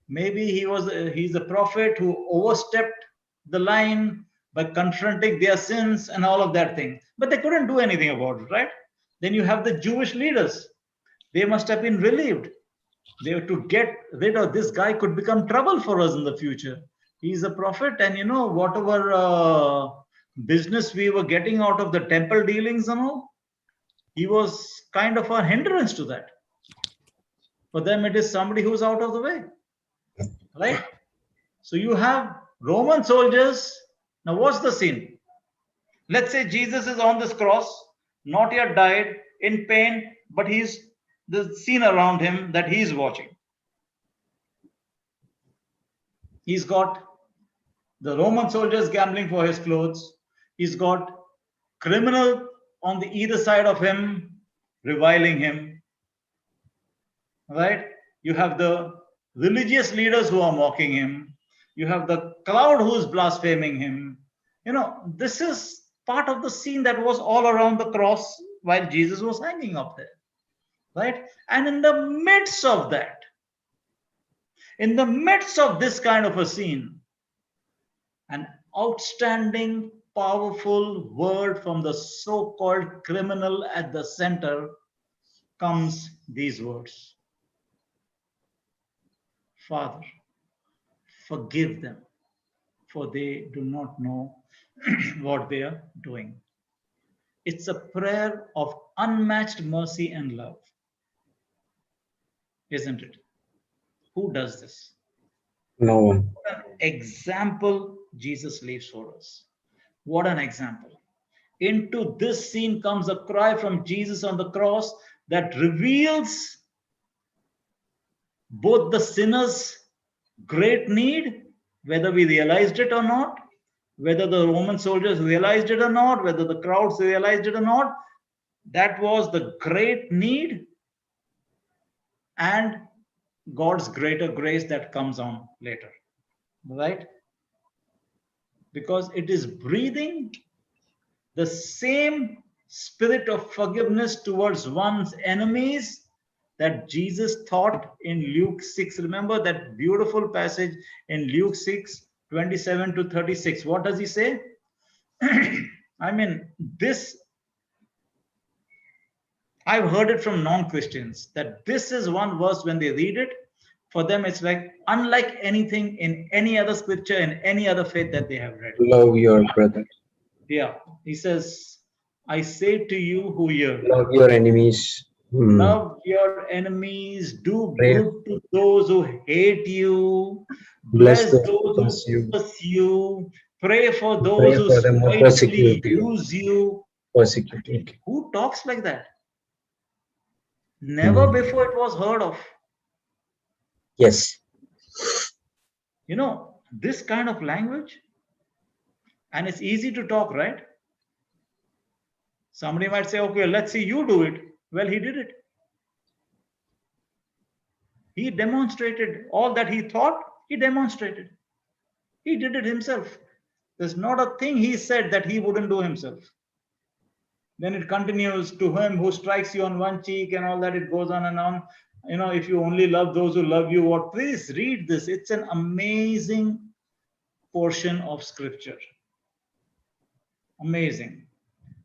[SPEAKER 2] Maybe he's a prophet who overstepped the line by confronting their sins and all of that thing. But they couldn't do anything about it, right? Then you have the Jewish leaders. They must have been relieved. They were to get rid of this guy, could become trouble for us in the future. He's a prophet, and whatever business we were getting out of the temple dealings and all, he was kind of a hindrance to that. For them, it is somebody who's out of the way, right? So you have Roman soldiers. Now, what's the scene? Let's say Jesus is on this cross, not yet died, in pain, but he's the scene around him that he's watching. He's got the Roman soldiers gambling for his clothes. He's got criminal on the either side of him reviling him. Right? You have the religious leaders who are mocking him. You have the crowd who is blaspheming him. This is part of the scene that was all around the cross while Jesus was hanging up there. Right? And in the midst of that, in the midst of this kind of a scene, an outstanding, powerful word from the so-called criminal at the center comes these words. Father, forgive them, for they do not know what they are doing. It's a prayer of unmatched mercy and love, isn't it? Who does this?
[SPEAKER 1] No one.
[SPEAKER 2] What an example Jesus leaves for us. What an example. Into this scene comes a cry from Jesus on the cross that reveals both the sinner's great need, whether we realized it or not, whether the Roman soldiers realized it or not, whether the crowds realized it or not. That was the great need and God's greater grace that comes on later, right? Because it is breathing the same spirit of forgiveness towards one's enemies that Jesus taught in Luke 6. Remember that beautiful passage in Luke 6, 27 to 36. What does he say? I mean, this, I've heard it from non-Christians, that this is one verse when they read it, for them it's like unlike anything in any other scripture, in any other faith that they have read.
[SPEAKER 1] Love your brother.
[SPEAKER 2] Yeah, he says, I say to you who hear,
[SPEAKER 1] Love your enemies.
[SPEAKER 2] love your enemies, do
[SPEAKER 1] Pray.
[SPEAKER 2] good to those who hate you,
[SPEAKER 1] Bless
[SPEAKER 2] bless
[SPEAKER 1] those
[SPEAKER 2] those
[SPEAKER 1] who
[SPEAKER 2] who
[SPEAKER 1] curse you.
[SPEAKER 2] curse you, pray for those
[SPEAKER 1] Pray
[SPEAKER 2] who
[SPEAKER 1] for them who
[SPEAKER 2] spitefully
[SPEAKER 1] persecute you.
[SPEAKER 2] use you.
[SPEAKER 1] Persecute.
[SPEAKER 2] Who talks like that? Never before it was heard of.
[SPEAKER 1] Yes.
[SPEAKER 2] This kind of language, and it's easy to talk, right? Somebody might say, okay, let's see you do it. Well, he did it. He demonstrated all that he thought, he demonstrated. He did it himself. There's not a thing he said that he wouldn't do himself. Then it continues, to him who strikes you on one cheek and all that, it goes on and on. If you only love those who love you, what? Please read this. It's an amazing portion of scripture. Amazing.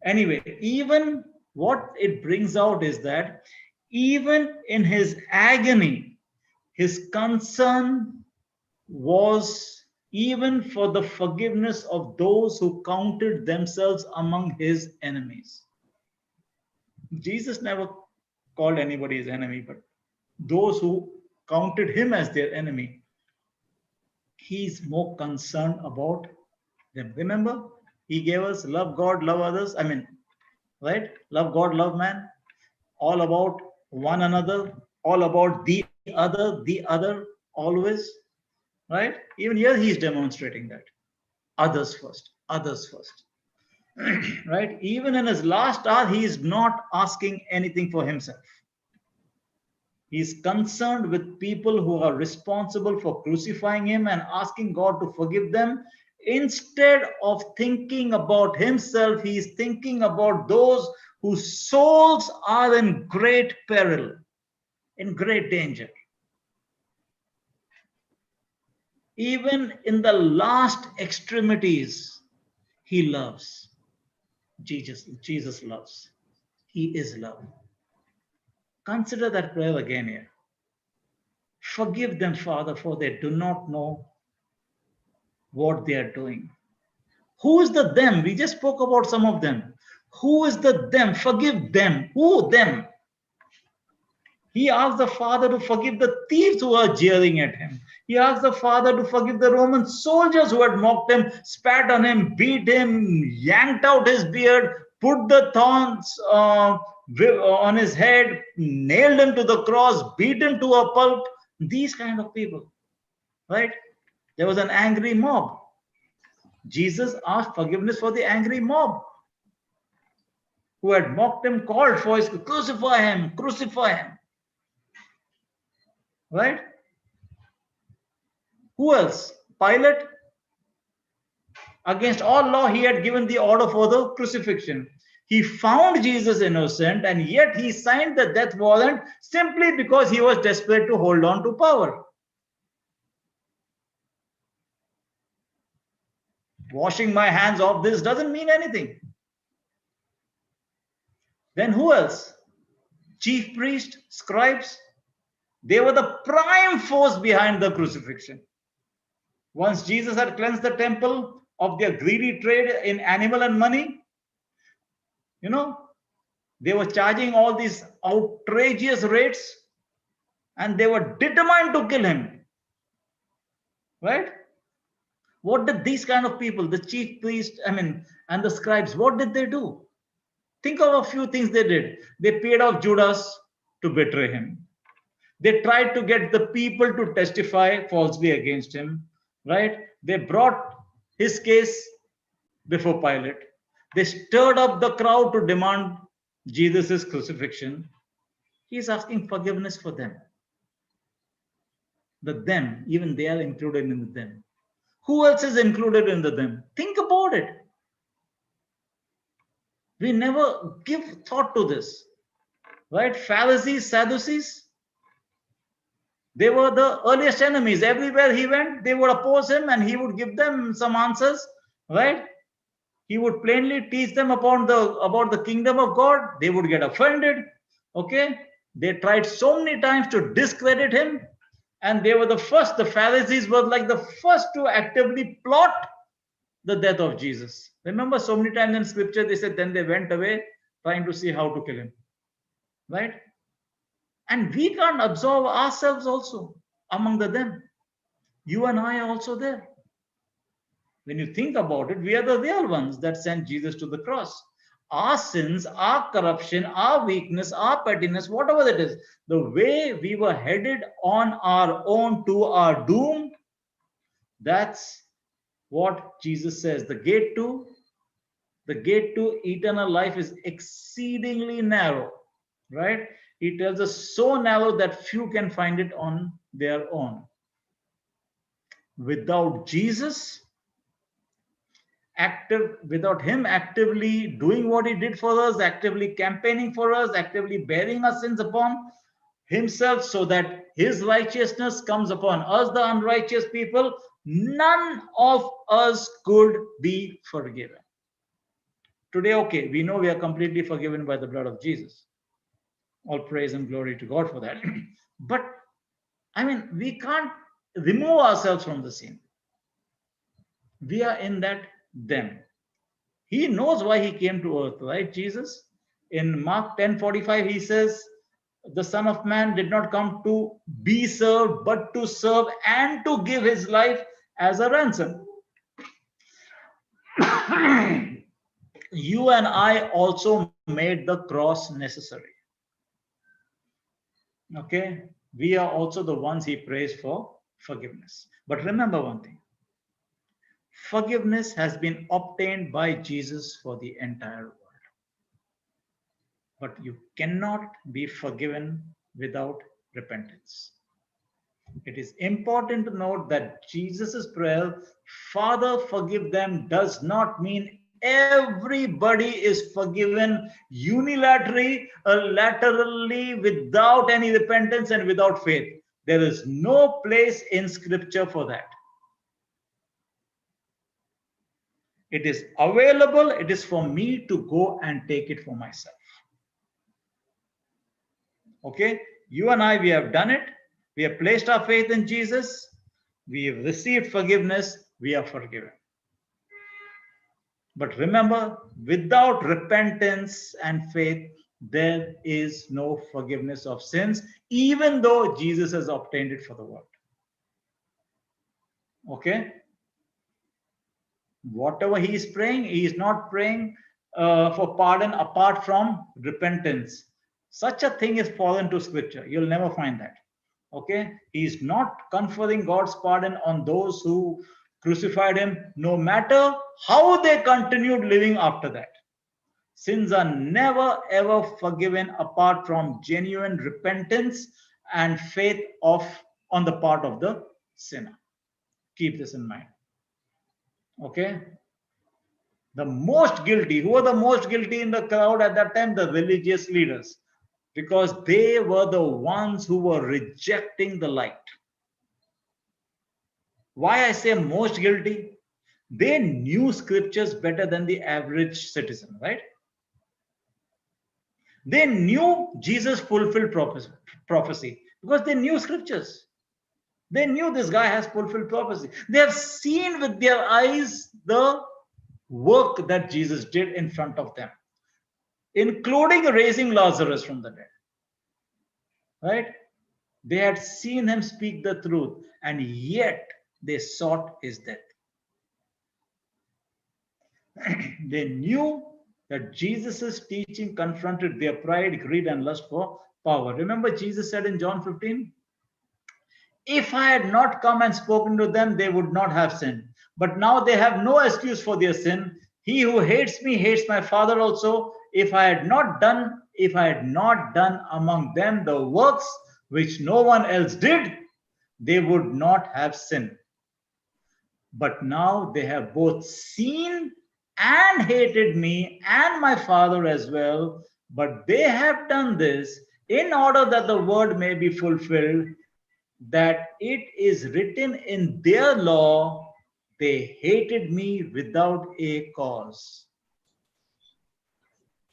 [SPEAKER 2] Anyway, even what it brings out is that even in his agony, his concern was even for the forgiveness of those who counted themselves among his enemies. Jesus never called anybody his enemy, but those who counted him as their enemy, he's more concerned about them. Remember, he gave us love God, love others. Right? Love God, love man. All about one another, all about the other, always. Right? Even here he is demonstrating that. Others first, others first. Right? Even in his last hour, he is not asking anything for himself. He is concerned with people who are responsible for crucifying him and asking God to forgive them. Instead of thinking about himself, he is thinking about those whose souls are in great peril, in great danger. Even in the last extremities, he loves. Jesus loves. He is love. Consider that prayer again here. Forgive them, Father, for they do not know what they are doing. Who is the them? We just spoke about some of them. Who is the them? Forgive them. Who them? He asked the Father to forgive the thieves who are jeering at him. He asked the Father to forgive the Roman soldiers who had mocked him, spat on him, beat him, yanked out his beard, put the thorns on his head, nailed him to the cross, beat him to a pulp. These kind of people, right? There was an angry mob. Jesus asked forgiveness for the angry mob who had mocked him, called for his crucify him, crucify him. Right? Who else? Pilate. Against all law, he had given the order for the crucifixion. He found Jesus innocent, and yet he signed the death warrant simply because he was desperate to hold on to power. Washing my hands off this doesn't mean anything. Then who else? Chief priest, scribes. They were the prime force behind the crucifixion. Once Jesus had cleansed the temple of their greedy trade in animal and money, they were charging all these outrageous rates, and they were determined to kill him. Right? What did these kind of people, the chief priest, and the scribes, what did they do? Think of a few things they did. They paid off Judas to betray him. They tried to get the people to testify falsely against him, right? They brought his case before Pilate. They stirred up the crowd to demand Jesus' crucifixion. He's asking forgiveness for them. The them, even they are included in the them. Who else is included in the them? Think about it. We never give thought to this, right? Pharisees, Sadducees, they were the earliest enemies. Everywhere he went, they would oppose him and he would give them some answers, right? He would plainly teach them about the kingdom of God. They would get offended, okay? They tried so many times to discredit him, and they were the first. The Pharisees were like the first to actively plot the death of Jesus. Remember, so many times in scripture, they said, then they went away trying to see how to kill him, right? And we can't absorb ourselves also among them. You and I are also there. When you think about it, we are the real ones that sent Jesus to the cross. Our sins, our corruption, our weakness, our pettiness, whatever it is, the way we were headed on our own to our doom, that's what Jesus says. The gate to eternal life is exceedingly narrow, right? He tells us so narrow that few can find it on their own. Without Jesus, without him actively doing what he did for us, actively campaigning for us, actively bearing our sins upon himself so that his righteousness comes upon us, the unrighteous people, none of us could be forgiven. Today, okay, we know we are completely forgiven by the blood of Jesus. All praise and glory to God for that. But I mean, we can't remove ourselves from the sin. We are in that them. He knows why he came to earth, right? Jesus. In Mark 10:45, he says, the Son of Man did not come to be served, but to serve and to give his life as a ransom. You and I also made the cross necessary. Okay? We are also the ones he prays for forgiveness. But remember one thing. Forgiveness has been obtained by Jesus for the entire world. But you cannot be forgiven without repentance. It is important to note that Jesus' prayer, Father, forgive them, does not mean everybody is forgiven laterally, without any repentance and without faith. There is no place in Scripture for that. It is available. It is for me to go and take it for myself. Okay? You and I, we have done it. We have placed our faith in Jesus. We have received forgiveness. We are forgiven. But remember, without repentance and faith, there is no forgiveness of sins, even though Jesus has obtained it for the world. Okay? Whatever he is praying, he is not praying for pardon apart from repentance. Such a thing is foreign to Scripture. You'll never find that. Okay? He is not conferring God's pardon on those who crucified him, no matter how they continued living after that. Sins are never ever forgiven apart from genuine repentance and faith on the part of the sinner. Keep this in mind. Okay? The most guilty, who were the most guilty in the crowd at that time? The religious leaders, because they were the ones who were rejecting the light. Why I say most guilty? They knew scriptures better than the average citizen, right? They knew Jesus fulfilled prophecy because they knew scriptures. They knew this guy has fulfilled prophecy. They have seen with their eyes the work that Jesus did in front of them, including raising Lazarus from the dead. Right? They had seen him speak the truth, and yet they sought his death. They knew that Jesus' teaching confronted their pride, greed, and lust for power. Remember, Jesus said in John 15, if I had not come and spoken to them, they would not have sinned. But now they have no excuse for their sin. He who hates me hates my Father also. If I had not done among them the works which no one else did, they would not have sinned. But now they have both seen and hated me and my Father as well. But they have done this in order that the word may be fulfilled, that it is written in their law, they hated me without a cause.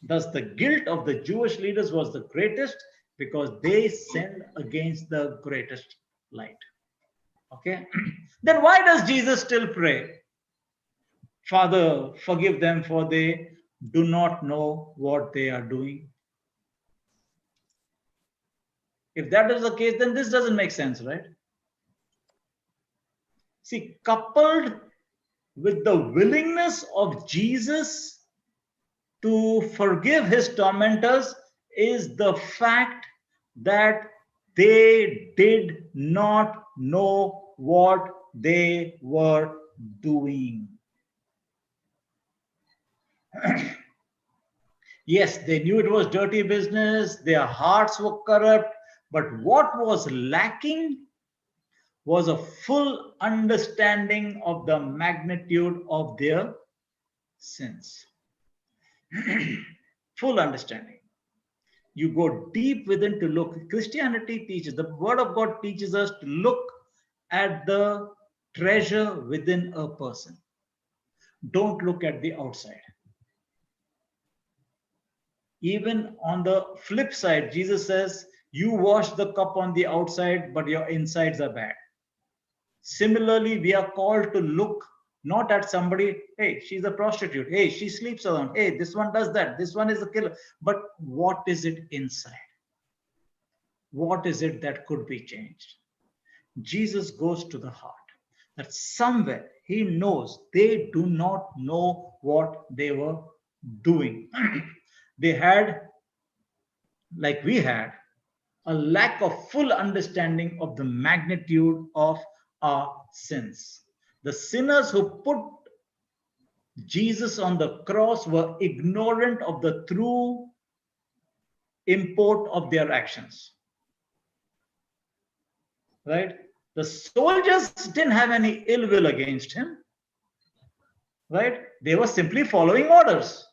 [SPEAKER 2] Thus, the guilt of the Jewish leaders was the greatest because they sinned against the greatest light. Okay? Then why does Jesus still pray? Father, forgive them, for they do not know what they are doing. If that is the case, then this doesn't make sense, right? See, coupled with the willingness of Jesus to forgive his tormentors is the fact that they did not know what they were doing. Yes, they knew it was dirty business, their hearts were corrupt, but what was lacking was a full understanding of the magnitude of their sins. Full understanding. You go deep within to look. Christianity teaches, the Word of God teaches us to look at the treasure within a person. Don't look at the outside. Even on the flip side, Jesus says, you wash the cup on the outside, but your insides are bad. Similarly, we are called to look not at somebody, hey, she's a prostitute, hey, she sleeps around, hey, this one does that, this one is a killer, but what is it inside? What is it that could be changed? Jesus goes to the heart, that somewhere he knows they do not know what they were doing. They had, like we had, a lack of full understanding of the magnitude of our sins. The sinners who put Jesus on the cross were ignorant of the true import of their actions. Right? The soldiers didn't have any ill will against him. Right? They were simply following orders.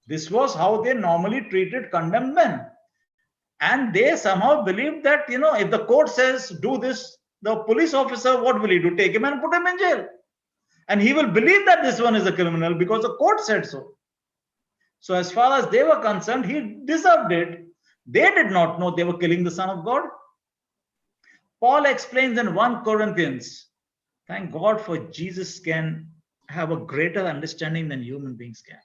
[SPEAKER 2] This was how they normally treated condemned men. And they somehow believed that, if the court says do this, the police officer, what will he do? Take him and put him in jail. And he will believe that this one is a criminal because the court said so. So as far as they were concerned, he deserved it. They did not know they were killing the Son of God. Paul explains in 1 Corinthians, thank God for Jesus can have a greater understanding than human beings can.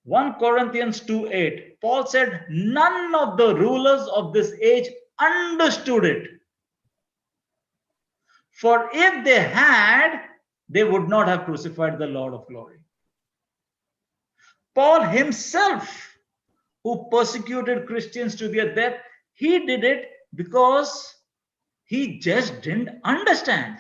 [SPEAKER 2] 1 Corinthians 2:8, Paul said, none of the rulers of this age understood it. For if they had, they would not have crucified the Lord of glory. Paul himself, who persecuted Christians to their death, he did it because he just didn't understand.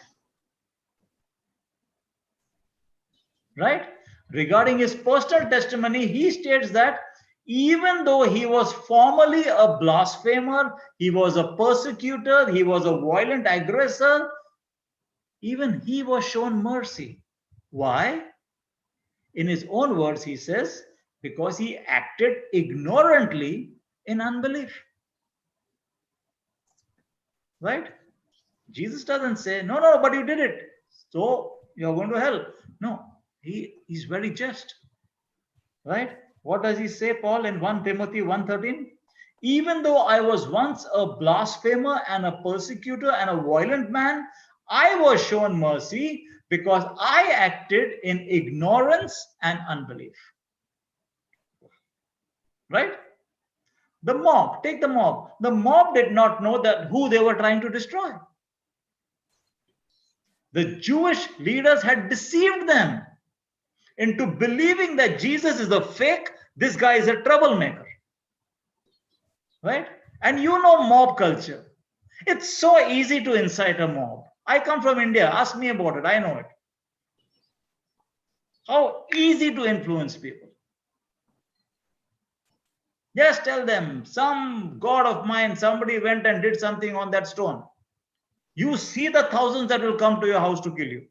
[SPEAKER 2] Right? Regarding his personal testimony, he states that even though he was formerly a blasphemer, he was a persecutor, he was a violent aggressor, even he was shown mercy. Why? In his own words, he says, because he acted ignorantly in unbelief. Right? Jesus doesn't say, no, but you did it, so you're going to hell. No, he's very just. Right? What does he say, Paul, in 1 Timothy 1:13? Even though I was once a blasphemer and a persecutor and a violent man, I was shown mercy because I acted in ignorance and unbelief. Right? The mob, take the mob. The mob did not know that who they were trying to destroy. The Jewish leaders had deceived them into believing that Jesus is a fake, this guy is a troublemaker. Right? And mob culture. It's so easy to incite a mob. I come from India. Ask me about it. I know it. How easy to influence people. Just tell them, some god of mine, somebody went and did something on that stone. You see the thousands that will come to your house to kill you.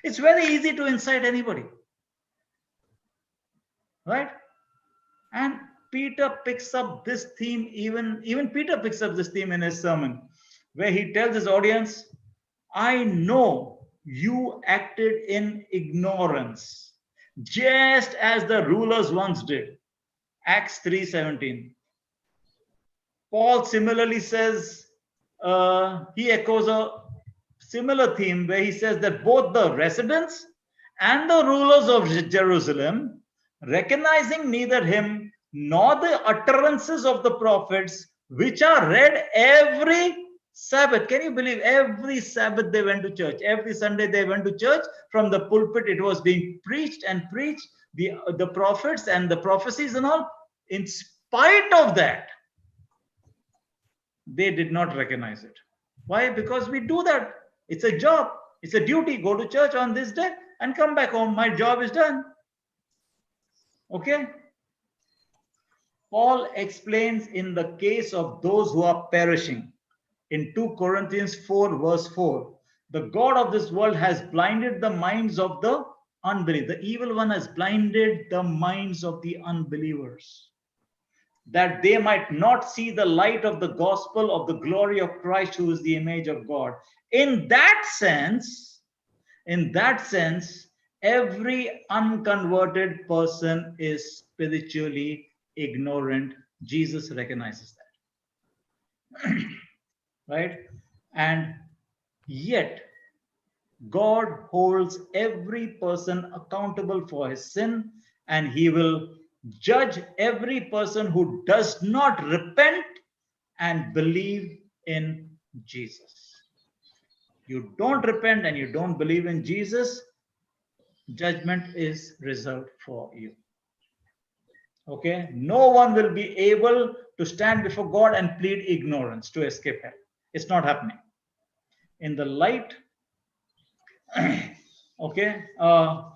[SPEAKER 2] It's very easy to incite anybody. Right? And Peter picks up this theme, even Peter picks up this theme in his sermon, where he tells his audience, I know you acted in ignorance, just as the rulers once did. Acts 3:17. Paul similarly says, he echoes a similar theme where he says that both the residents and the rulers of Jerusalem, recognizing neither him nor the utterances of the prophets, which are read every Sabbath. Can you believe every Sabbath they went to church? Every Sunday they went to church. From the pulpit it was being preached and preached, the prophets and the prophecies and all. In spite of that, they did not recognize it. Why? Because we do that. It's a job. It's a duty. Go to church on this day and come back home. My job is done. Okay? Paul explains in the case of those who are perishing in 2 Corinthians 4 verse 4. The God of this world has blinded the minds of the unbelievers. The evil one has blinded the minds of the unbelievers, that they might not see the light of the gospel of the glory of Christ, who is the image of God. In that sense, every unconverted person is spiritually ignorant. Jesus recognizes that. Right? And yet, God holds every person accountable for his sin, and he will judge every person who does not repent and believe in Jesus. You don't repent and you don't believe in Jesus, judgment is reserved for you. Okay? No one will be able to stand before God and plead ignorance to escape hell. It's not happening. In the light, okay, how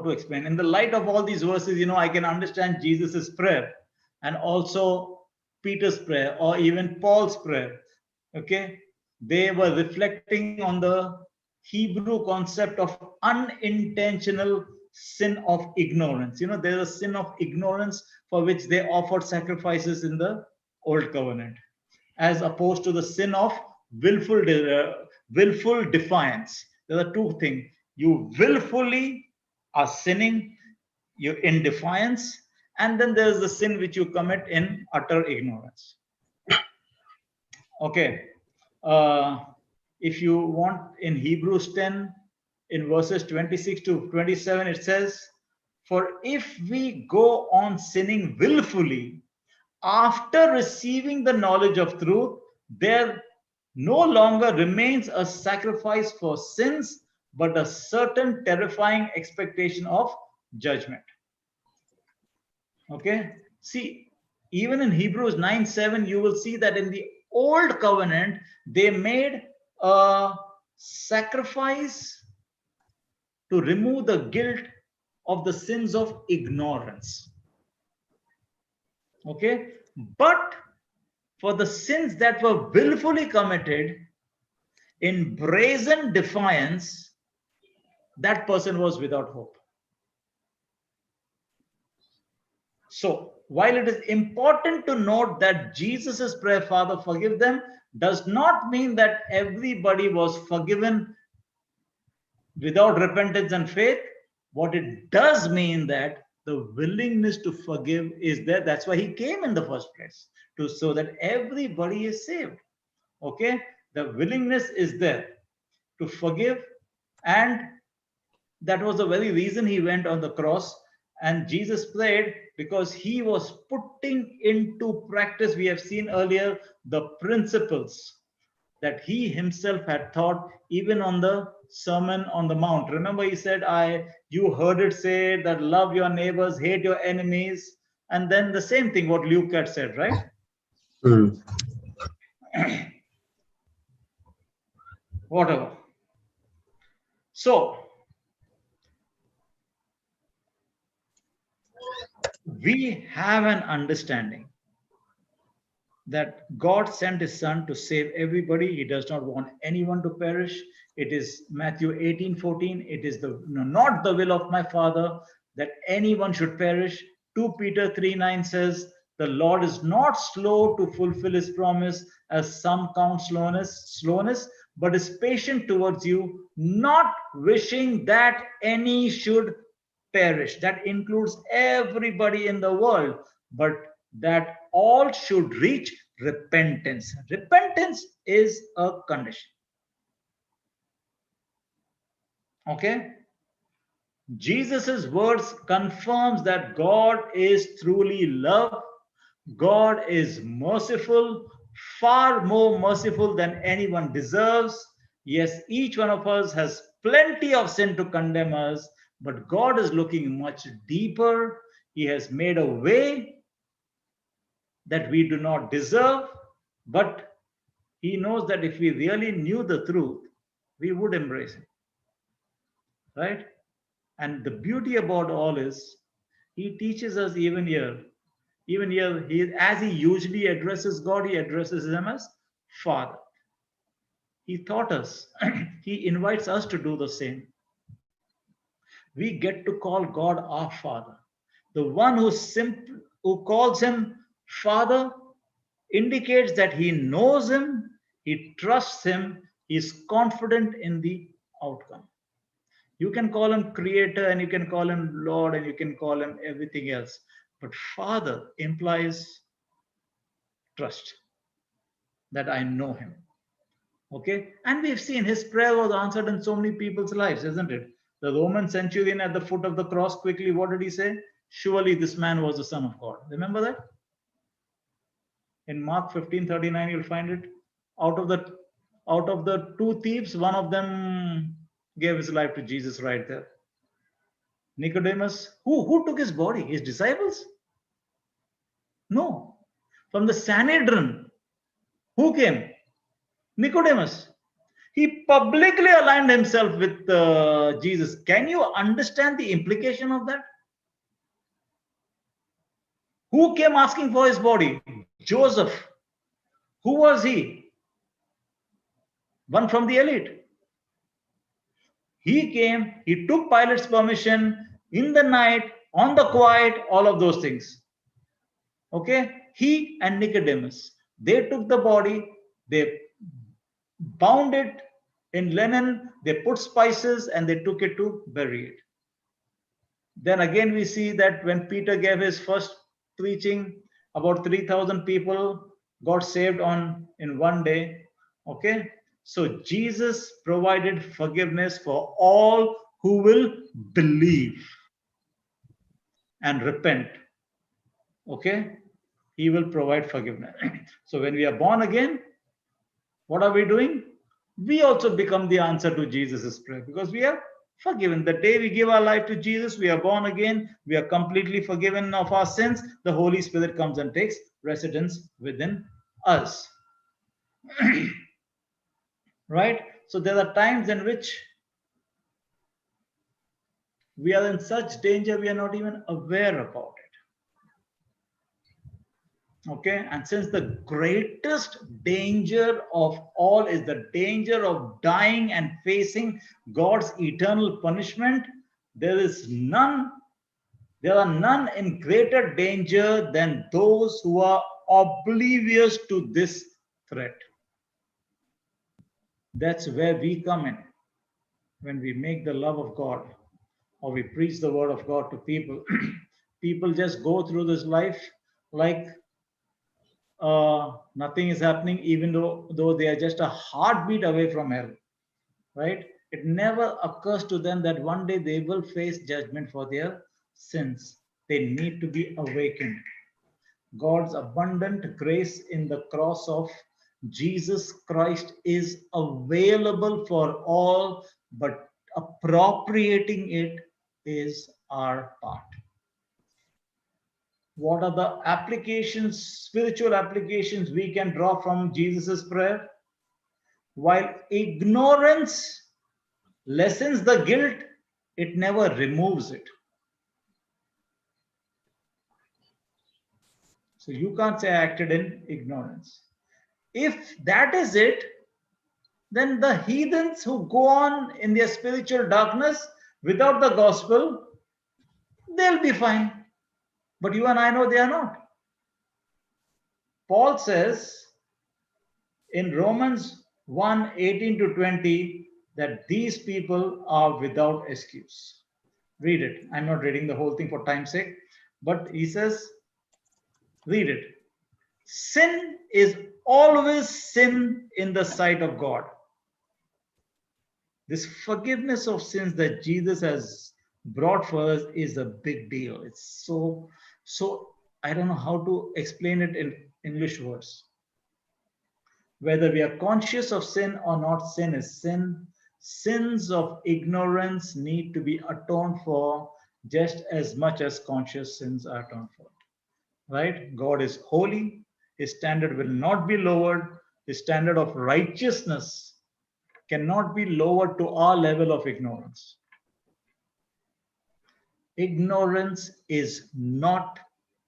[SPEAKER 2] to explain? In the light of all these verses, I can understand Jesus's prayer and also Peter's prayer or even Paul's prayer. Okay, they were reflecting on the Hebrew concept of unintentional sin of ignorance. There's a sin of ignorance for which they offered sacrifices in the Old Covenant, as opposed to the sin of willful defiance. There are two things. You willfully are sinning, you in defiance, and then there's the sin which you commit in utter ignorance. Okay. If you want, in Hebrews 10, in verses 26 to 27, it says, "For if we go on sinning willfully after receiving the knowledge of truth, there no longer remains a sacrifice for sins, but a certain terrifying expectation of judgment." Okay. See, even in Hebrews 9:7, you will see that in the Old Covenant, they made a sacrifice to remove the guilt of the sins of ignorance. Okay. But for the sins that were willfully committed in brazen defiance, that person was without hope. So, while it is important to note that Jesus' prayer, "Father, forgive them," does not mean that everybody was forgiven without repentance and faith. What it does mean that the willingness to forgive is there. That's why he came in the first place, so that everybody is saved. Okay, the willingness is there to forgive, and that was the very reason he went on the cross. And Jesus prayed because he was putting into practice, we have seen earlier, the principles that he himself had taught even on the Sermon on the Mount. Remember, he said, you heard it say that love your neighbors, hate your enemies. And then the same thing what Luke had said, right? Whatever. So, we have an understanding that God sent his son to save everybody. He does not want anyone to perish. It is Matthew 18:14. It is not the will of my Father that anyone should perish. 2 Peter 3:9 says, "The Lord is not slow to fulfill his promise, as some count slowness, but is patient towards you, not wishing that any should perish." That includes everybody in the world, but that all should reach repentance. Repentance is a condition. Okay? Jesus's words confirms that God is truly love. God is merciful, far more merciful than anyone deserves. Yes, each one of us has plenty of sin to condemn us, but God is looking much deeper. He has made a way that we do not deserve, but he knows that if we really knew the truth, we would embrace it. Right? And the beauty about all is, he teaches us even here, as he usually addresses God, he addresses him as Father. He taught us, he invites us to do the same. We get to call God our Father. The one who calls him Father indicates that he knows him, he trusts him, he is confident in the outcome. You can call him Creator, and you can call him Lord, and you can call him everything else. But Father implies trust, that I know him. Okay? And we've seen his prayer was answered in so many people's lives, isn't it? The Roman centurion at the foot of the cross, quickly, what did he say? Surely this man was the Son of God. Remember that? In Mark 15:39, you'll find it. Out of the two thieves, one of them gave his life to Jesus right there. Nicodemus, who took his body? His disciples? No. From the Sanhedrin, who came? Nicodemus. He publicly aligned himself with Jesus. Can you understand the implication of that? Who came asking for his body? Joseph. Who was he? One from the elite. He came, he took Pilate's permission in the night, on the quiet, all of those things. Okay? He and Nicodemus, they took the body, they bound it in linen, they put spices, and they took it to bury it. Then again, we see that when Peter gave his first preaching, about 3,000 people got saved in one day. Okay? So Jesus provided forgiveness for all who will believe and repent. Okay? He will provide forgiveness. So when we are born again, what are we doing? We also become the answer to Jesus' prayer, because we are forgiven. The day we give our life to Jesus, we are born again. We are completely forgiven of our sins. The Holy Spirit comes and takes residence within us. Right? So there are times in which we are in such danger, we are not even aware about it. Okay? And since the greatest danger of all is the danger of dying and facing God's eternal punishment, there are none in greater danger than those who are oblivious to this threat. That's where we come in. When we make the love of God, or we preach the word of God to people, people just go through this life like nothing is happening, even though they are just a heartbeat away from hell. Right? It never occurs to them that one day they will face judgment for their sins. They need to be awakened. God's abundant grace in the cross of Jesus Christ is available for all, but appropriating it is our part. What are the applications, spiritual applications we can draw from Jesus' prayer? While ignorance lessens the guilt, it never removes it. So you can't say I acted in ignorance. If that is it, then the heathens who go on in their spiritual darkness without the gospel, they'll be fine. But you and I know they are not. Paul says in Romans 1:18 to 20 that these people are without excuse. Read it. I'm not reading the whole thing for time's sake, but he says, read it. Sin is always sin in the sight of God. This forgiveness of sins that Jesus has brought for us is a big deal. It's so I don't know how to explain it in English words. Whether we are conscious of sin or not, sin is sin. Sins of ignorance need to be atoned for just as much as conscious sins are atoned for. Right? God is holy. His standard will not be lowered. His standard of righteousness cannot be lowered to our level of ignorance. Ignorance is not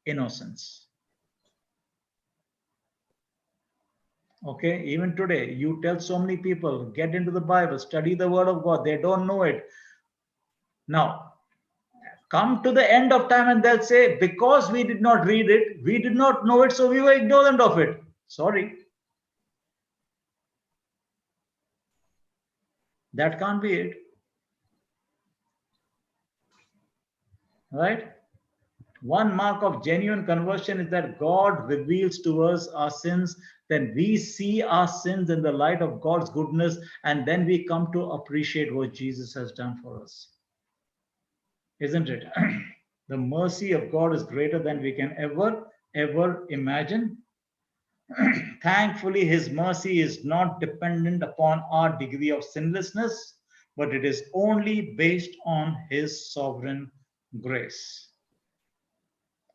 [SPEAKER 2] innocence. Okay, even today, you tell so many people, get into the Bible, study the Word of God. They don't know it. Now, come to the end of time and they'll say, because we did not read it, we did not know it, so we were ignorant of it. Sorry. That can't be it. Right? One mark of genuine conversion is that God reveals to us our sins. Then we see our sins in the light of God's goodness, and then we come to appreciate what Jesus has done for us. Isn't it? The mercy of God is greater than we can ever imagine. Thankfully, His mercy is not dependent upon our degree of sinlessness, but it is only based on His sovereign grace.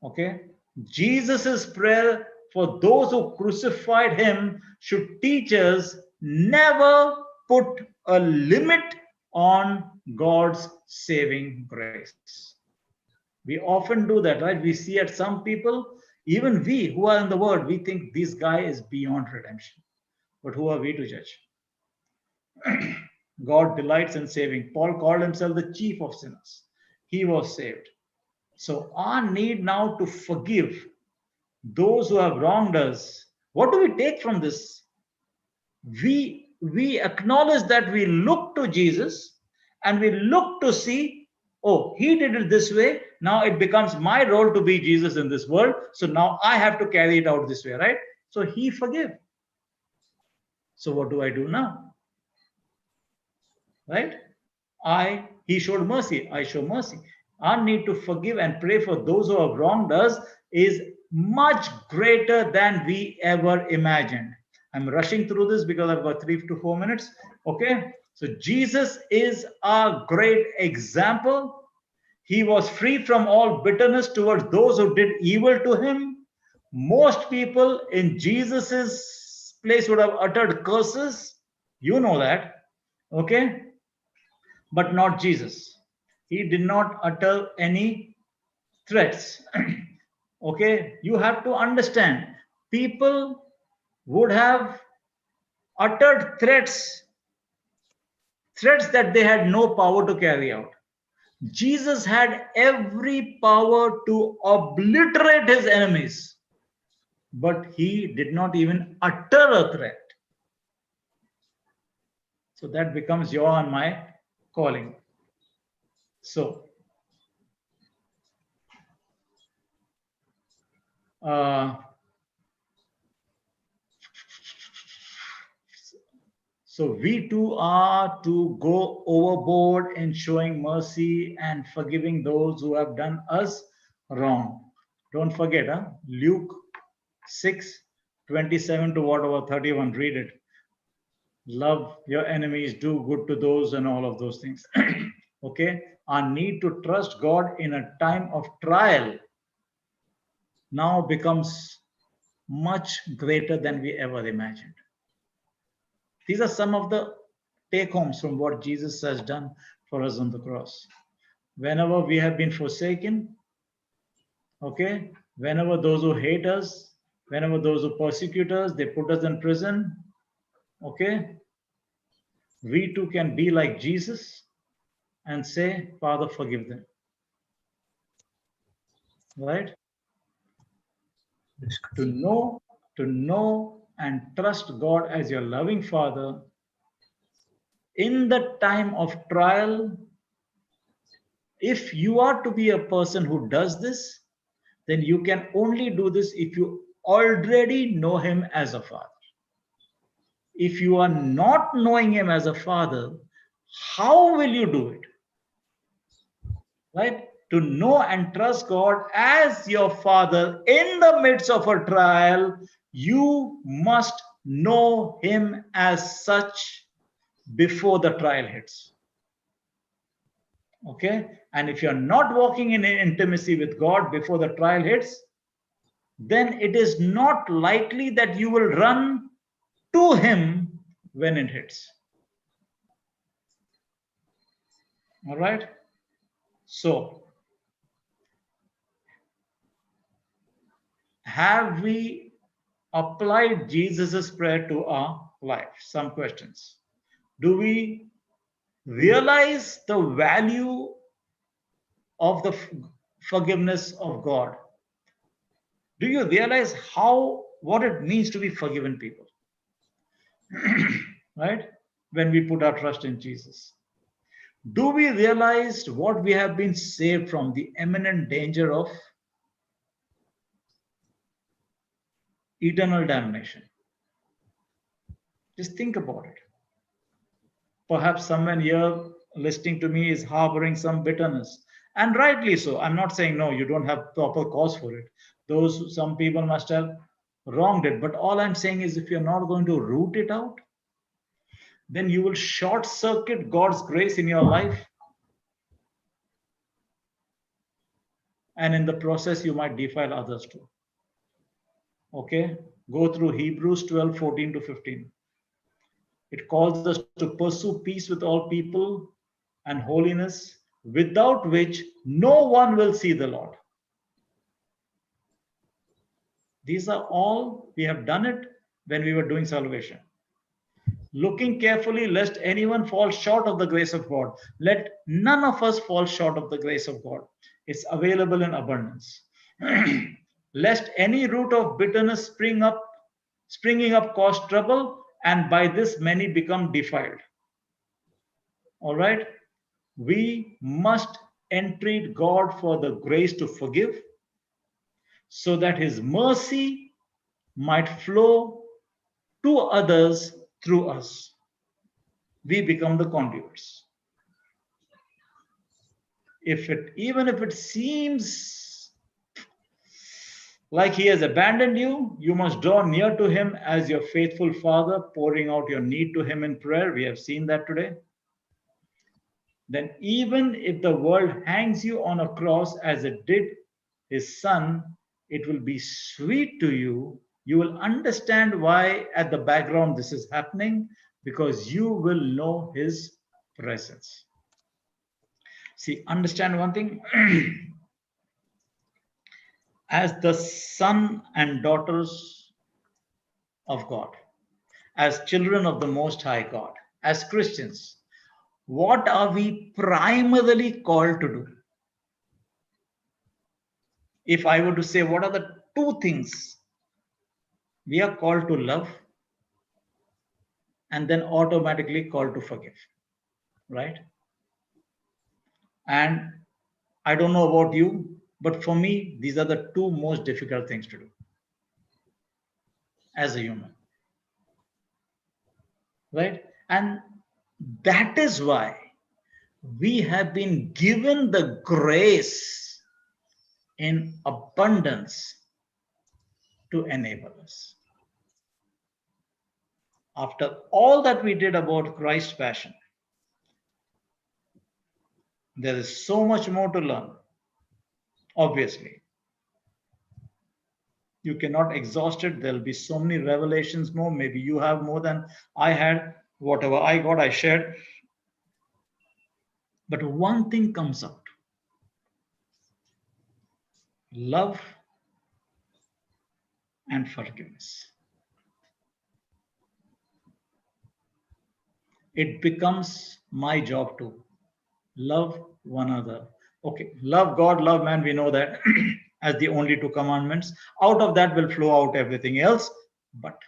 [SPEAKER 2] Okay? Jesus' prayer for those who crucified Him should teach us never put a limit on God's saving grace. We often do that, right? We see at some people, even we who are in the world, we think this guy is beyond redemption. But who are we to judge? God delights in saving. Paul called himself the chief of sinners. He was saved. So our need now to forgive those who have wronged us, what do we take from this? We acknowledge that we look to Jesus and we look to see, oh, He did it this way. Now it becomes my role to be Jesus in this world. So now I have to carry it out this way, right? So He forgave. So what do I do now? Right? He showed mercy. I show mercy. Our need to forgive and pray for those who have wronged us is much greater than we ever imagined. I'm rushing through this because I've got 3 to 4 minutes. Okay. So Jesus is our great example. He was free from all bitterness towards those who did evil to Him. Most people in Jesus's place would have uttered curses. You know that. Okay. But not Jesus. He did not utter any threats. Okay, you have to understand, people would have uttered threats that they had no power to carry out. Jesus had every power to obliterate his enemies, but he did not even utter a threat. So that becomes your and my calling. So, so we too are to go overboard in showing mercy and forgiving those who have done us wrong. Don't forget, Luke 6:27 to whatever 31. Read it. Love your enemies, do good to those, and all of those things. Okay, our need to trust God in a time of trial now becomes much greater than we ever imagined. These are some of the take homes from what Jesus has done for us on the cross. Whenever we have been forsaken, okay, whenever those who hate us, whenever those who persecute us, they put us in prison, okay, we too can be like Jesus and say, Father, forgive them. Right? To know and trust God as your loving Father in the time of trial. If you are to be a person who does this, then you can only do this if you already know Him as a Father. If you are not knowing Him as a Father, how will you do it? Right? To know and trust God as your Father in the midst of a trial, you must know Him as such before the trial hits. Okay? And if you're not walking in intimacy with God before the trial hits, then it is not likely that you will run to Him when it hits. All right? So, have we applied Jesus' prayer to our life? Some questions. Do we realize the value of the forgiveness of God? Do you realize what it means to be forgiven people? Right? When we put our trust in Jesus. Do we realize what we have been saved from, the imminent danger of eternal damnation? Just think about it. Perhaps someone here listening to me is harboring some bitterness, and rightly so. I'm not saying no, you don't have proper cause for it. Some people must have wronged it, but all I'm saying is if you're not going to root it out, then you will short circuit God's grace in your life, and in the process you might defile others too. Okay, go through Hebrews 12:14-15. It calls us to pursue peace with all people and holiness, without which no one will see the Lord. These are all, we have done it when we were doing salvation. Looking carefully lest anyone fall short of the grace of God. Let none of us fall short of the grace of God. It's available in abundance. Lest any root of bitterness springing up cause trouble, and by this many become defiled. All right? We must entreat God for the grace to forgive, so that his mercy might flow to others through us. We become the conduits. Even if it seems like he has abandoned you, you must draw near to him as your faithful father, pouring out your need to him in prayer. We have seen that today. Then even if the world hangs you on a cross as it did his son, it will be sweet to you. You will understand why at the background this is happening, because you will know his presence. See, understand one thing. As the son and daughters of God, as children of the Most High God, as Christians, what are we primarily called to do? If I were to say, what are the two things? We are called to love and then automatically called to forgive, right? And I don't know about you, but for me, these are the two most difficult things to do as a human, right? And that is why we have been given the grace in abundance to enable us. After all that we did about Christ's passion, there is so much more to learn. Obviously, you cannot exhaust it. There'll be so many revelations more. Maybe you have more than I had. Whatever I got, I shared. But one thing comes out: love and forgiveness. It becomes my job to love one another. Okay, love God, love man, we know that as the only two commandments. Out of that will flow out everything else, but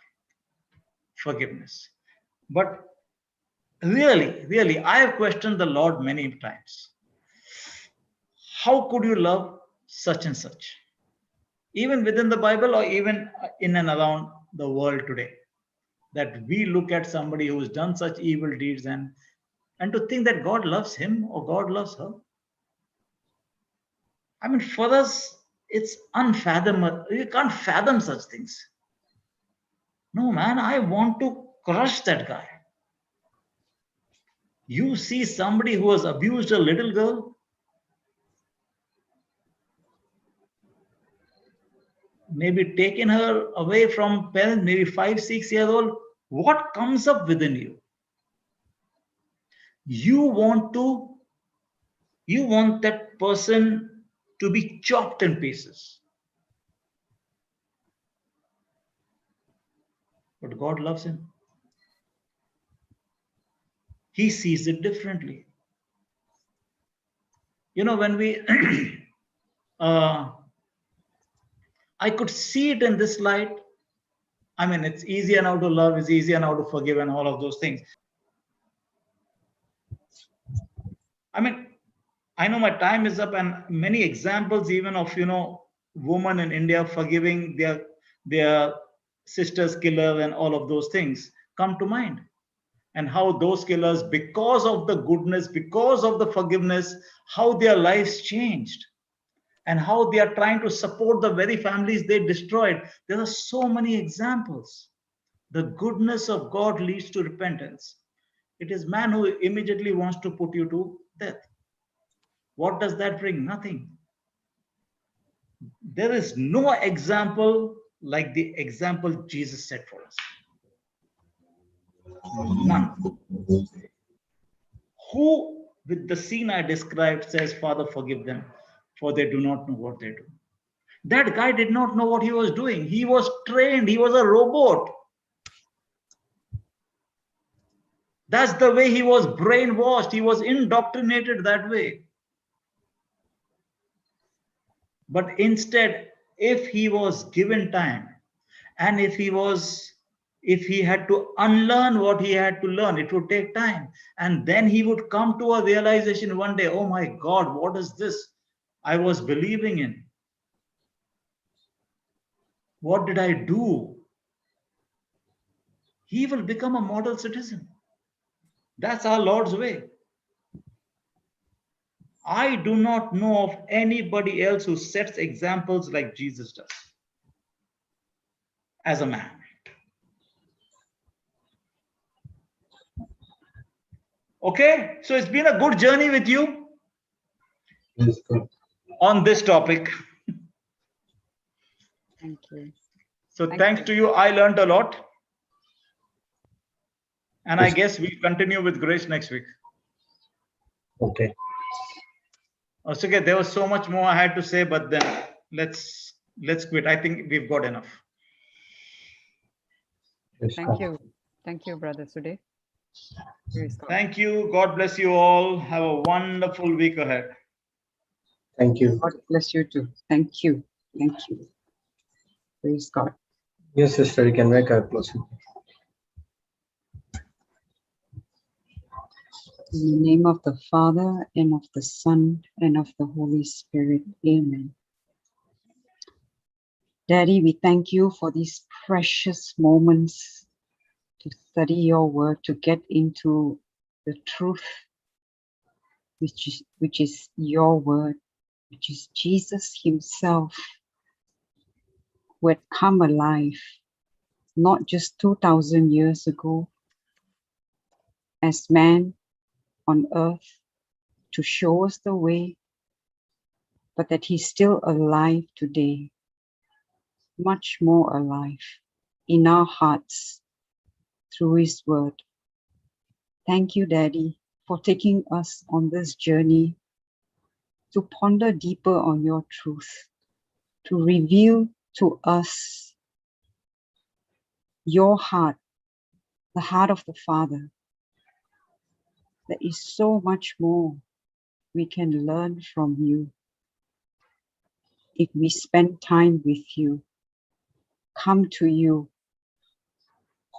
[SPEAKER 2] forgiveness. But really, I have questioned the Lord many times. How could you love such and such? Even within the Bible or even in and around the world today, that we look at somebody who's done such evil deeds and to think that God loves him or God loves her. I mean, for us, it's unfathomable. You can't fathom such things. No, man, I want to crush that guy. You see somebody who has abused a little girl, maybe taken her away from parents, maybe 5, 6 years old. What comes up within you? You want that person to be chopped in pieces. but God loves him. He sees it differently. You know, when we, I could see it in this light. I mean, it's easier now to love, it's easier now to forgive, and all of those things. I mean, I know my time is up, and many examples even of, you know, women in India forgiving their sister's killer and all of those things come to mind. And how those killers, because of the goodness, because of the forgiveness, how their lives changed. And how they are trying to support the very families they destroyed. There are so many examples. The goodness of God leads to repentance. It is man who immediately wants to put you to death. What does that bring? Nothing. There is no example like the example Jesus set for us. None. Who, with the scene I described, says, Father, forgive them, for they do not know what they do. That guy did not know what he was doing. He was trained. He was a robot. That's the way he was brainwashed. He was indoctrinated that way. But instead, if he was given time, and if he had to unlearn what he had to learn, it would take time. And then he would come to a realization one day, oh my God, what is this I was believing in? What did I do? He will become a model citizen. That's our Lord's way. I do not know of anybody else who sets examples like Jesus does as a man. Okay, so it's been a good journey with you
[SPEAKER 1] Yes, God.
[SPEAKER 2] on this topic.
[SPEAKER 4] Thank you.
[SPEAKER 2] So
[SPEAKER 4] Thank
[SPEAKER 2] thanks
[SPEAKER 4] you.
[SPEAKER 2] to you, I learned a lot. And I
[SPEAKER 1] Yes.
[SPEAKER 2] guess we'll continue with Grace next week.
[SPEAKER 1] Okay.
[SPEAKER 2] Okay, there was so much more I had to say, but then let's quit. I think we've got enough.
[SPEAKER 1] Yes,
[SPEAKER 4] Thank
[SPEAKER 1] God.
[SPEAKER 4] you. Thank you, Brother Sude. Praise God.
[SPEAKER 2] Thank you. God bless you all. Have a wonderful week ahead.
[SPEAKER 1] Thank you.
[SPEAKER 4] God bless you too. Thank you. Thank you. Praise God.
[SPEAKER 1] Yes, sister, you can make our closing.
[SPEAKER 4] In the name of the Father, and of the Son, and of the Holy Spirit. Amen. Daddy, we thank you for these precious moments to study your word, to get into the truth, which is your word, which is Jesus himself, who had come alive, not just 2,000 years ago, as man on earth to show us the way, but that he's still alive today, much more alive in our hearts through his word. Thank you, Daddy, for taking us on this journey to ponder deeper on your truth, to reveal to us your heart, the heart of the Father. There is so much more we can learn from you if we spend time with you, come to you,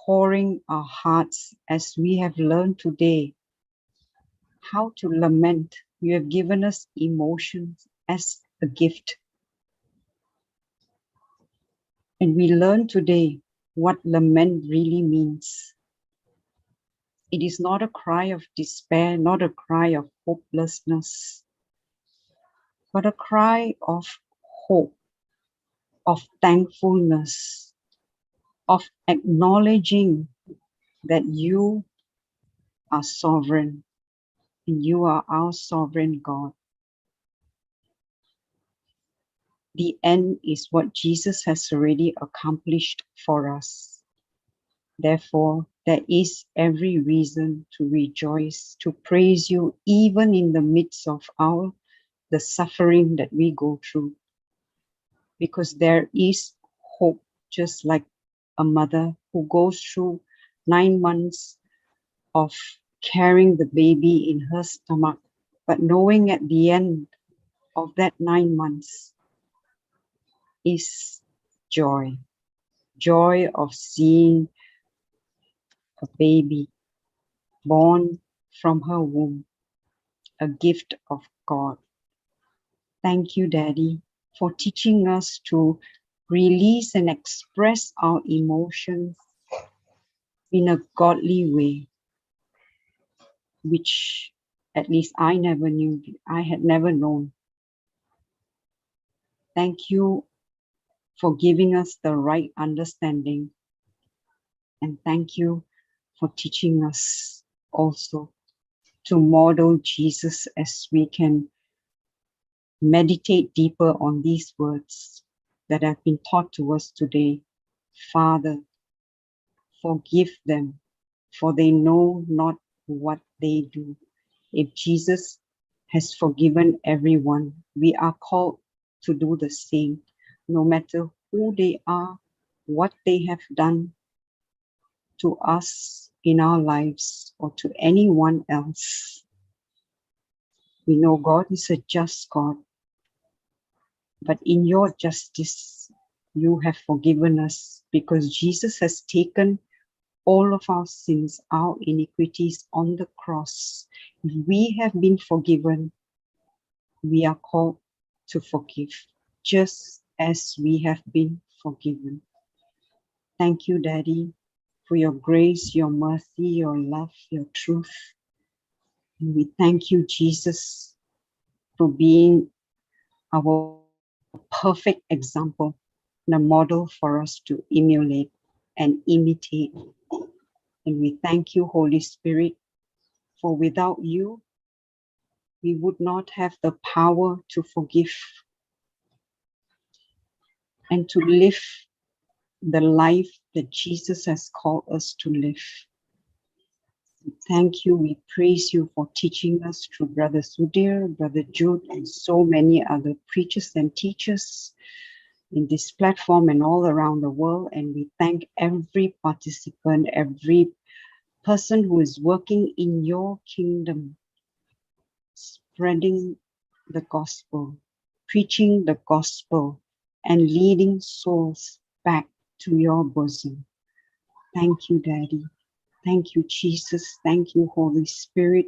[SPEAKER 4] pouring our hearts as we have learned today how to lament. You have given us emotions as a gift. And we learn today what lament really means. It is not a cry of despair, not a cry of hopelessness, but a cry of hope, of thankfulness, of acknowledging that you are sovereign and you are our sovereign God. The end is what Jesus has already accomplished for us. Therefore, there is every reason to rejoice, to praise you, even in the midst of the suffering that we go through. Because there is hope, just like a mother who goes through 9 months of carrying the baby in her stomach, but knowing at the end of that 9 months is joy. Joy of seeing a baby born from her womb, a gift of God. Thank you, Daddy, for teaching us to release and express our emotions in a godly way, which at least I never knew, I had never known. Thank you for giving us the right understanding. And thank you for teaching us also to model Jesus as we can meditate deeper on these words that have been taught to us today. Father, forgive them, for they know not what they do. If Jesus has forgiven everyone, we are called to do the same, no matter who they are, what they have done to us in our lives or to anyone else. We know God is a just God, but in your justice, you have forgiven us because Jesus has taken all of our sins, our iniquities on the cross. If we have been forgiven, we are called to forgive, just as we have been forgiven. Thank you, Daddy, for your grace, your mercy, your love, your truth. And we thank you, Jesus, for being our perfect example and a model for us to emulate and imitate. And we thank you, Holy Spirit, for without you, we would not have the power to forgive and to live the life that Jesus has called us to live. We thank you, we praise you for teaching us through Brother Sudhir, Brother Jude, and so many other preachers and teachers in this platform and all around the world. And we thank every participant, every person who is working in your kingdom, spreading the gospel, preaching the gospel, and leading souls back to your bosom. Thank you, Daddy. Thank you, Jesus. Thank you, Holy Spirit.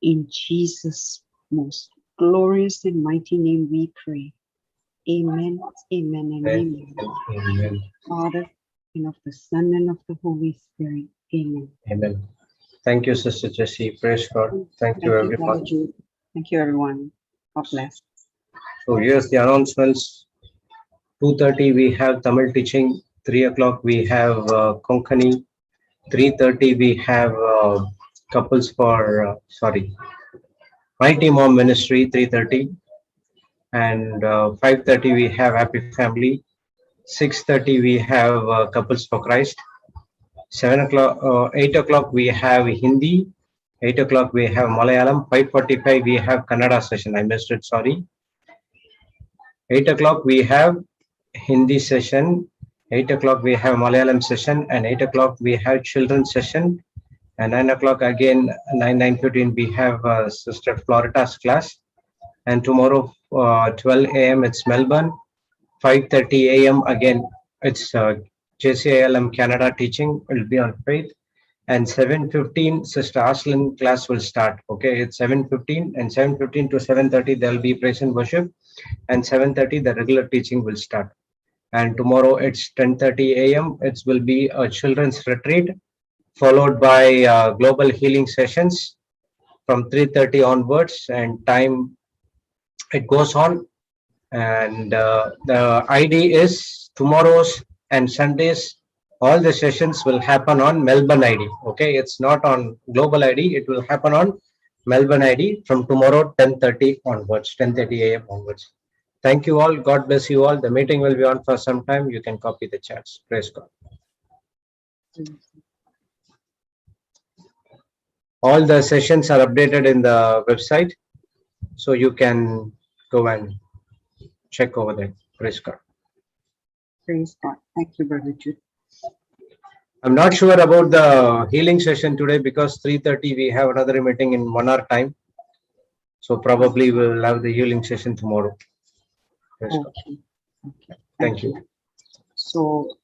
[SPEAKER 4] In Jesus' most glorious and mighty name we pray. Amen, amen, and amen.
[SPEAKER 1] Amen.
[SPEAKER 4] Father, and of the Son, and of the Holy Spirit. Amen.
[SPEAKER 1] Amen. Thank you, Sister Jessie. Praise God. Thank you,
[SPEAKER 4] Brother
[SPEAKER 1] everyone.
[SPEAKER 4] Jude. Thank you, everyone. God bless.
[SPEAKER 1] So here's the announcements. 2:30 we have Tamil teaching. 3 o'clock we have Konkani. 3:30 we have couples for Mighty Mom Ministry. 3:30 and 5:30 we have Happy Family. 6:30 we have couples for Christ. 8 o'clock we have Hindi. 8 o'clock we have Malayalam. 5:45 we have Kannada session. I missed it, sorry. 8 o'clock we have Hindi session. 8 o'clock we have Malayalam session, and 8 o'clock we have children's session, and 9 o'clock again 9:15 we have Sister Florita's class, and tomorrow 12 a.m. it's Melbourne. 5:30 a.m. again it's JCILM Canada teaching will be on faith, and 7:15 Sister Aslan class will start. Okay, it's 7:15, and 7:15 to 7:30 there will be praise and worship, and 7:30 the regular teaching will start. And tomorrow it's 10:30 a.m. It will be a children's retreat followed by global healing sessions from 3:30 onwards, and time it goes on. And the ID is tomorrow's and Sundays all the sessions will happen on Melbourne ID. Okay, it's not on global ID. It will happen on Melbourne ID from tomorrow 10:30 onwards, 10:30 a.m. onwards. Thank you all. God bless you all. The meeting will be on for some time. You can copy the chats. Praise God. All the sessions are updated in the website, so you can go and check over there. Praise God.
[SPEAKER 4] Praise God. Thank you, Brother Jude.
[SPEAKER 1] I'm not sure about the healing session today because 3:30 we have another meeting in 1 hour time. So probably we'll have the healing session tomorrow. Yes,
[SPEAKER 4] Okay. Okay.
[SPEAKER 1] thank you.
[SPEAKER 4] So